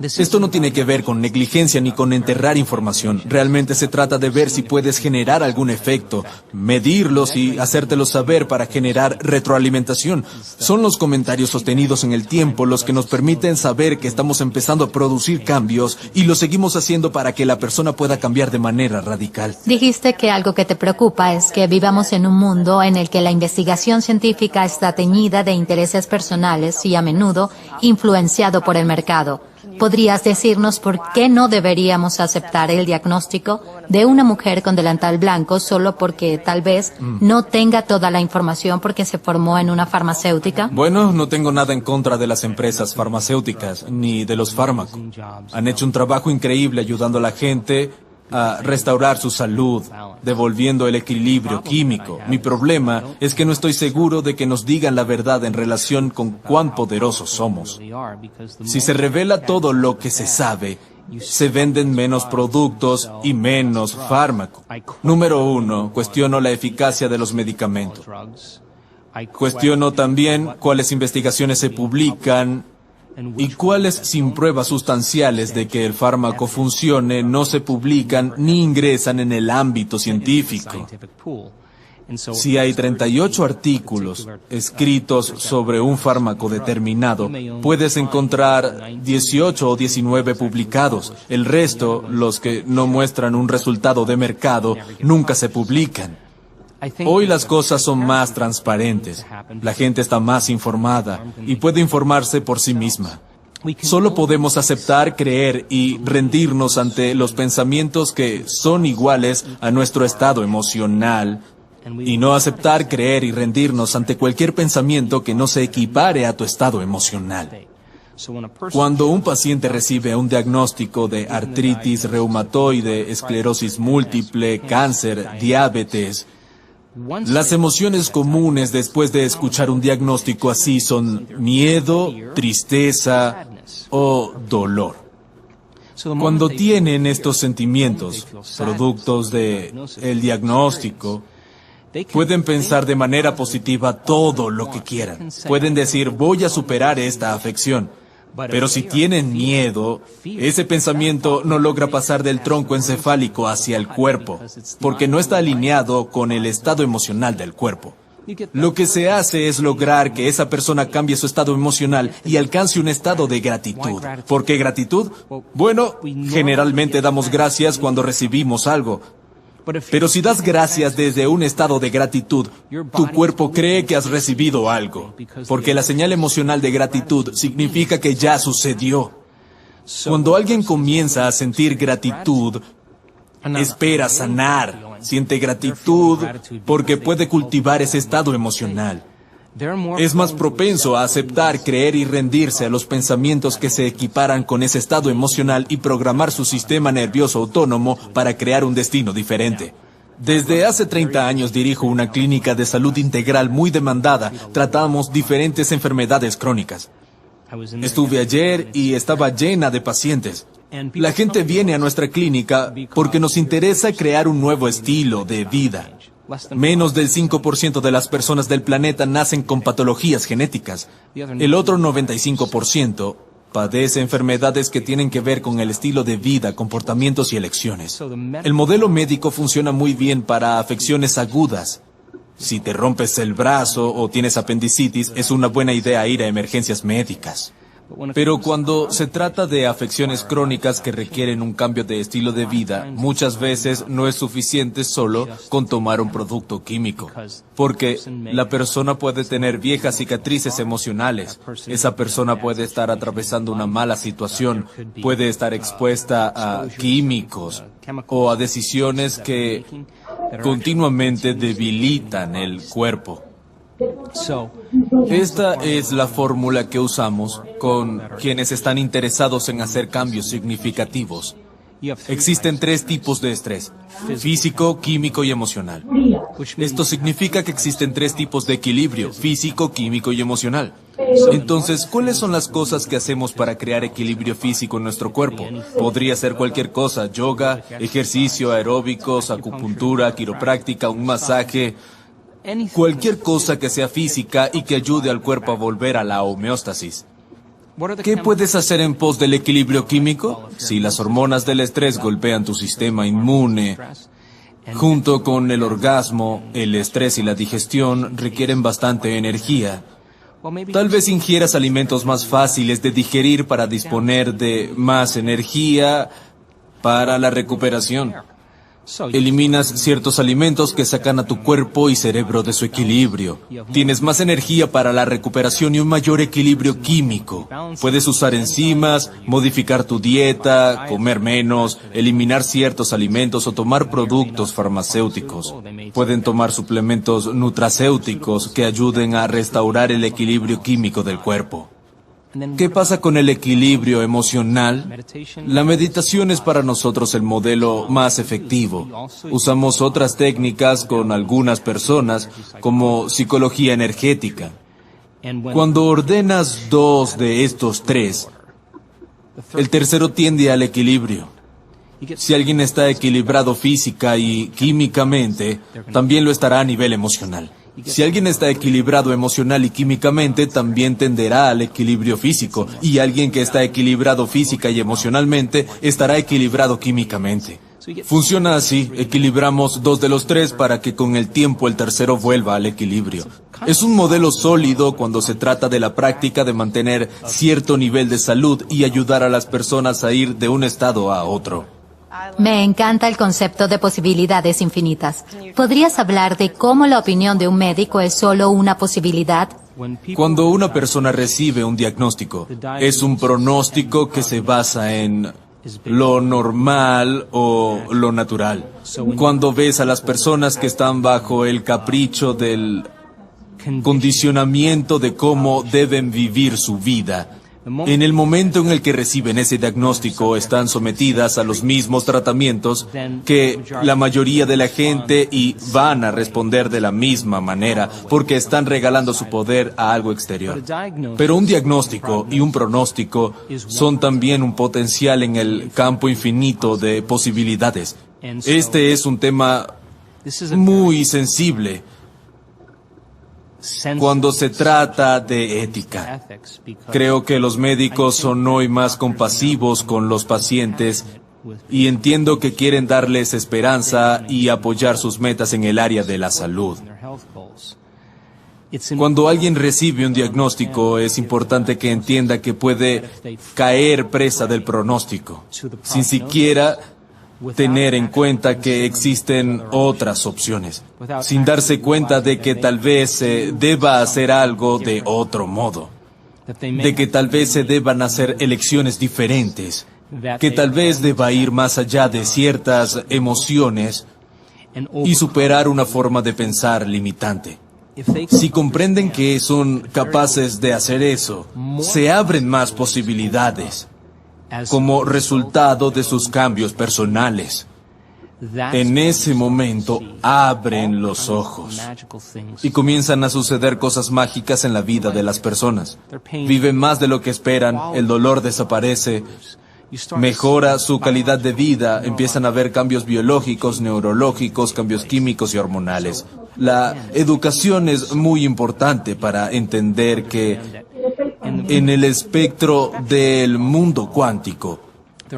esto no tiene que ver con negligencia ni con enterrar información. Realmente se trata de ver si puedes generar algún efecto, medirlos y hacértelo saber para generar retroalimentación. Son los comentarios sostenidos en el tiempo los que nos permiten saber que estamos empezando a producir cambios y lo seguimos haciendo para que la persona pueda cambiar de manera radical. Dijiste que algo que te preocupa es que vivamos en un mundo en el que la investigación científica está teñida de intereses personales y a menudo influenciado por el mercado. ¿Podrías decirnos por qué no deberíamos aceptar el diagnóstico de una mujer con delantal blanco solo porque tal vez no tenga toda la información porque se formó en una farmacéutica? Bueno, no tengo nada en contra de las empresas farmacéuticas ni de los fármacos. Han hecho un trabajo increíble ayudando a la gente a restaurar su salud, devolviendo el equilibrio químico. Mi problema es que no estoy seguro de que nos digan la verdad en relación con cuán poderosos somos. Si se revela todo lo que se sabe, se venden menos productos y menos fármaco. Número 1, cuestiono la eficacia de los medicamentos. Cuestiono también cuáles investigaciones se publican y cuáles sin pruebas sustanciales de que el fármaco funcione no se publican ni ingresan en el ámbito científico. Si hay 38 artículos escritos sobre un fármaco determinado, puedes encontrar 18 o 19 publicados. El resto, los que no muestran un resultado de mercado, nunca se publican. Hoy las cosas son más transparentes, la gente está más informada y puede informarse por sí misma. Solo podemos aceptar, creer y rendirnos ante los pensamientos que son iguales a nuestro estado emocional y no aceptar, creer y rendirnos ante cualquier pensamiento que no se equipare a tu estado emocional. Cuando un paciente recibe un diagnóstico de artritis reumatoide, esclerosis múltiple, cáncer, diabetes, las emociones comunes después de escuchar un diagnóstico así son miedo, tristeza o dolor. Cuando tienen estos sentimientos, productos del diagnóstico, pueden pensar de manera positiva todo lo que quieran. Pueden decir, voy a superar esta afección. Pero si tienen miedo, ese pensamiento no logra pasar del tronco encefálico hacia el cuerpo, porque no está alineado con el estado emocional del cuerpo. Lo que se hace es lograr que esa persona cambie su estado emocional y alcance un estado de gratitud. ¿Por qué gratitud? Bueno, generalmente damos gracias cuando recibimos algo. Pero si das gracias desde un estado de gratitud, tu cuerpo cree que has recibido algo, porque la señal emocional de gratitud significa que ya sucedió. Cuando alguien comienza a sentir gratitud, espera sanar, siente gratitud porque puede cultivar ese estado emocional. Es más propenso a aceptar, creer y rendirse a los pensamientos que se equiparan con ese estado emocional y programar su sistema nervioso autónomo para crear un destino diferente. Desde hace 30 años dirijo una clínica de salud integral muy demandada. Tratamos diferentes enfermedades crónicas. Estuve ayer y estaba llena de pacientes. La gente viene a nuestra clínica porque nos interesa crear un nuevo estilo de vida. Menos del 5% de las personas del planeta nacen con patologías genéticas. El otro 95% padece enfermedades que tienen que ver con el estilo de vida, comportamientos y elecciones. El modelo médico funciona muy bien para afecciones agudas. Si te rompes el brazo o tienes apendicitis, es una buena idea ir a emergencias médicas. Pero cuando se trata de afecciones crónicas que requieren un cambio de estilo de vida, muchas veces no es suficiente solo con tomar un producto químico, porque la persona puede tener viejas cicatrices emocionales, esa persona puede estar atravesando una mala situación, puede estar expuesta a químicos o a decisiones que continuamente debilitan el cuerpo. Esta es la fórmula que usamos con quienes están interesados en hacer cambios significativos. Existen 3 tipos de estrés: físico, químico y emocional. Esto significa que existen 3 tipos de equilibrio: físico, químico y emocional. Entonces, ¿cuáles son las cosas que hacemos para crear equilibrio físico en nuestro cuerpo? Podría ser cualquier cosa: yoga, ejercicio, aeróbicos, acupuntura, quiropráctica, un masaje. Cualquier cosa que sea física y que ayude al cuerpo a volver a la homeostasis. ¿Qué puedes hacer en pos del equilibrio químico? Si las hormonas del estrés golpean tu sistema inmune, junto con el orgasmo, el estrés y la digestión requieren bastante energía. Tal vez ingieras alimentos más fáciles de digerir para disponer de más energía para la recuperación. Eliminas ciertos alimentos que sacan a tu cuerpo y cerebro de su equilibrio. Tienes más energía para la recuperación y un mayor equilibrio químico. Puedes usar enzimas, modificar tu dieta, comer menos, eliminar ciertos alimentos o tomar productos farmacéuticos. Pueden tomar suplementos nutracéuticos que ayuden a restaurar el equilibrio químico del cuerpo. ¿Qué pasa con el equilibrio emocional? La meditación es para nosotros el modelo más efectivo. Usamos otras técnicas con algunas personas, como psicología energética. Cuando ordenas 2 de estos 3, el tercero tiende al equilibrio. Si alguien está equilibrado física y químicamente, también lo estará a nivel emocional. Si alguien está equilibrado emocional y químicamente, también tenderá al equilibrio físico. Y alguien que está equilibrado física y emocionalmente, estará equilibrado químicamente. Funciona así: equilibramos 2 de los 3 para que con el tiempo el tercero vuelva al equilibrio. Es un modelo sólido cuando se trata de la práctica de mantener cierto nivel de salud y ayudar a las personas a ir de un estado a otro. Me encanta el concepto de posibilidades infinitas. ¿Podrías hablar de cómo la opinión de un médico es solo una posibilidad? Cuando una persona recibe un diagnóstico, es un pronóstico que se basa en lo normal o lo natural. Cuando ves a las personas que están bajo el capricho del condicionamiento de cómo deben vivir su vida, en el momento en el que reciben ese diagnóstico, están sometidas a los mismos tratamientos que la mayoría de la gente y van a responder de la misma manera porque están regalando su poder a algo exterior. Pero un diagnóstico y un pronóstico son también un potencial en el campo infinito de posibilidades. Este es un tema muy sensible cuando se trata de ética. Creo que los médicos son hoy más compasivos con los pacientes y entiendo que quieren darles esperanza y apoyar sus metas en el área de la salud. Cuando alguien recibe un diagnóstico, es importante que entienda que puede caer presa del pronóstico, sin siquiera tener en cuenta que existen otras opciones, sin darse cuenta de que tal vez se deba hacer algo de otro modo, de que tal vez se deban hacer elecciones diferentes, que tal vez deba ir más allá de ciertas emociones y superar una forma de pensar limitante. Si comprenden que son capaces de hacer eso, se abren más posibilidades como resultado de sus cambios personales. En ese momento abren los ojos y comienzan a suceder cosas mágicas en la vida de las personas. Viven más de lo que esperan, el dolor desaparece, mejora su calidad de vida, empiezan a haber cambios biológicos, neurológicos, cambios químicos y hormonales. La educación es muy importante para entender que En el espectro del mundo cuántico,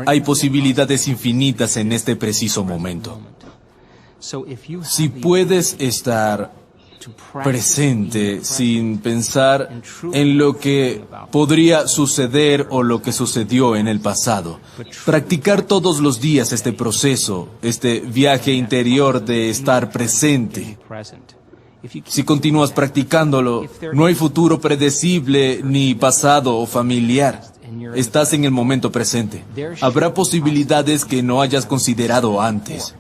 hay posibilidades infinitas en este preciso momento. Si puedes estar presente sin pensar en lo que podría suceder o lo que sucedió en el pasado, practicar todos los días este proceso, este viaje interior de estar presente. Si continúas practicándolo, no hay futuro predecible ni pasado o familiar. Estás en el momento presente. Habrá posibilidades que no hayas considerado antes.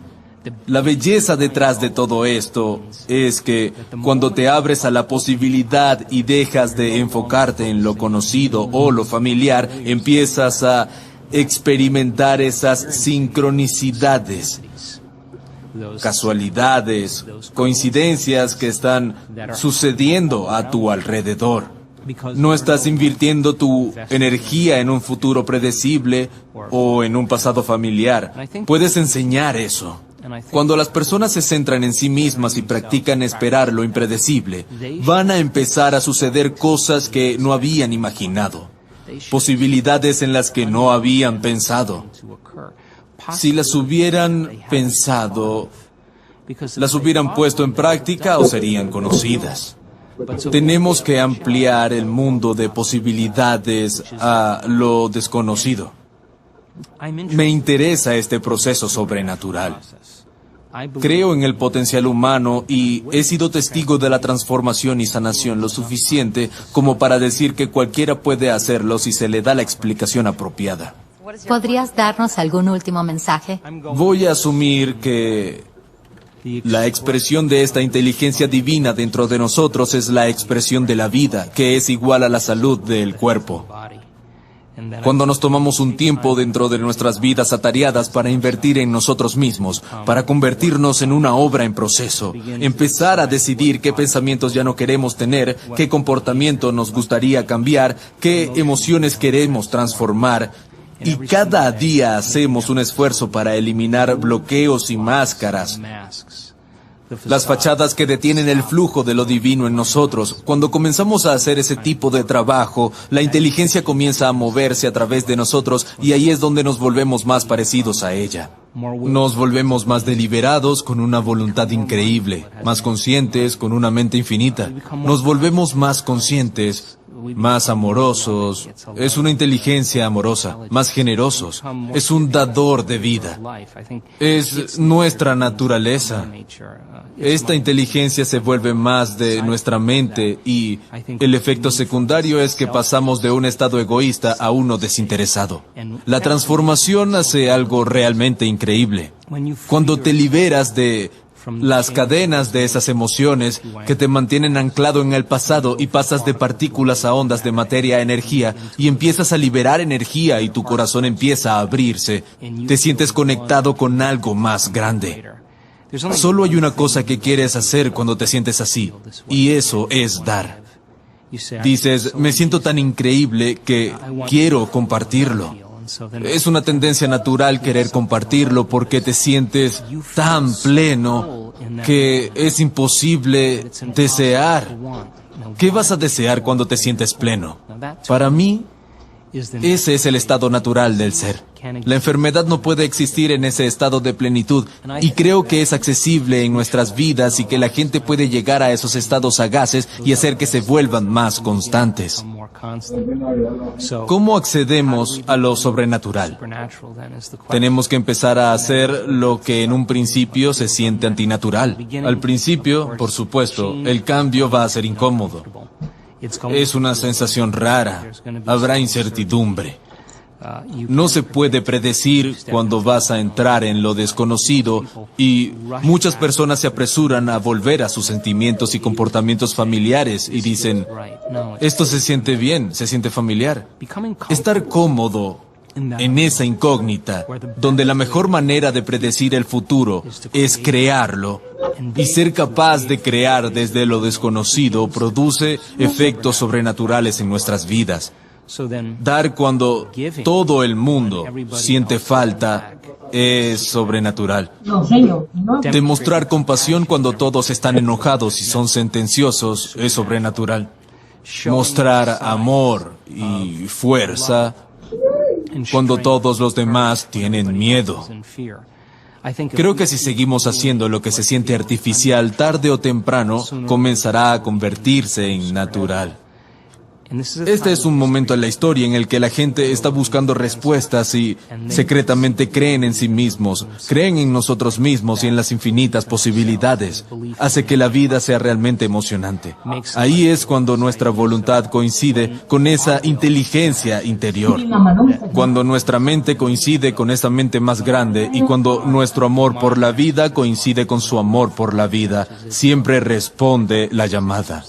La belleza detrás de todo esto es que cuando te abres a la posibilidad y dejas de enfocarte en lo conocido o lo familiar, empiezas a experimentar esas sincronicidades, casualidades, coincidencias que están sucediendo a tu alrededor. No estás invirtiendo tu energía en un futuro predecible o en un pasado familiar. Puedes enseñar eso. Cuando las personas se centran en sí mismas y practican esperar lo impredecible, van a empezar a suceder cosas que no habían imaginado, posibilidades en las que no habían pensado. Si las hubieran pensado, las hubieran puesto en práctica o serían conocidas. Tenemos que ampliar el mundo de posibilidades a lo desconocido. Me interesa este proceso sobrenatural. Creo en el potencial humano y he sido testigo de la transformación y sanación lo suficiente como para decir que cualquiera puede hacerlo si se le da la explicación apropiada. ¿Podrías darnos algún último mensaje? Voy a asumir que la expresión de esta inteligencia divina dentro de nosotros es la expresión de la vida, que es igual a la salud del cuerpo. Cuando nos tomamos un tiempo dentro de nuestras vidas atareadas para invertir en nosotros mismos, para convertirnos en una obra en proceso, empezar a decidir qué pensamientos ya no queremos tener, qué comportamiento nos gustaría cambiar, qué emociones queremos transformar, y cada día hacemos un esfuerzo para eliminar bloqueos y máscaras, las fachadas que detienen el flujo de lo divino en nosotros. Cuando comenzamos a hacer ese tipo de trabajo, la inteligencia comienza a moverse a través de nosotros y ahí es donde nos volvemos más parecidos a ella. Nos volvemos más deliberados, con una voluntad increíble, más conscientes, con una mente infinita. Nos volvemos más conscientes, más amorosos, es una inteligencia amorosa, más generosos, es un dador de vida, es nuestra naturaleza. Esta inteligencia se vuelve más de nuestra mente y el efecto secundario es que pasamos de un estado egoísta a uno desinteresado. La transformación hace algo realmente increíble. Cuando te liberas de las cadenas de esas emociones que te mantienen anclado en el pasado y pasas de partículas a ondas de materia a energía y empiezas a liberar energía y tu corazón empieza a abrirse, te sientes conectado con algo más grande. Solo hay una cosa que quieres hacer cuando te sientes así, y eso es dar. Dices, me siento tan increíble que quiero compartirlo. Es una tendencia natural querer compartirlo porque te sientes tan pleno que es imposible desear. ¿Qué vas a desear cuando te sientes pleno? Para mí, ese es el estado natural del ser. La enfermedad no puede existir en ese estado de plenitud y creo que es accesible en nuestras vidas y que la gente puede llegar a esos estados sagaces y hacer que se vuelvan más constantes. ¿Cómo accedemos a lo sobrenatural? Tenemos que empezar a hacer lo que en un principio se siente antinatural. Al principio, por supuesto, el cambio va a ser incómodo. Es una sensación rara. Habrá incertidumbre. No se puede predecir cuándo vas a entrar en lo desconocido y muchas personas se apresuran a volver a sus sentimientos y comportamientos familiares y dicen, esto se siente bien, se siente familiar. Estar cómodo en esa incógnita, donde la mejor manera de predecir el futuro es crearlo, y ser capaz de crear desde lo desconocido produce efectos sobrenaturales en nuestras vidas. Dar cuando todo el mundo siente falta es sobrenatural. Demostrar compasión cuando todos están enojados y son sentenciosos es sobrenatural. mostrar amor y fuerza cuando todos los demás tienen miedo. Creo que si seguimos haciendo lo que se siente artificial, tarde o temprano comenzará a convertirse en natural. Este es un momento en la historia en el que la gente está buscando respuestas y secretamente creen en sí mismos, creen en nosotros mismos y en las infinitas posibilidades. Hace que la vida sea realmente emocionante. Ahí es cuando nuestra voluntad coincide con esa inteligencia interior. Cuando nuestra mente coincide con esa mente más grande y cuando nuestro amor por la vida coincide con su amor por la vida, siempre responde la llamada.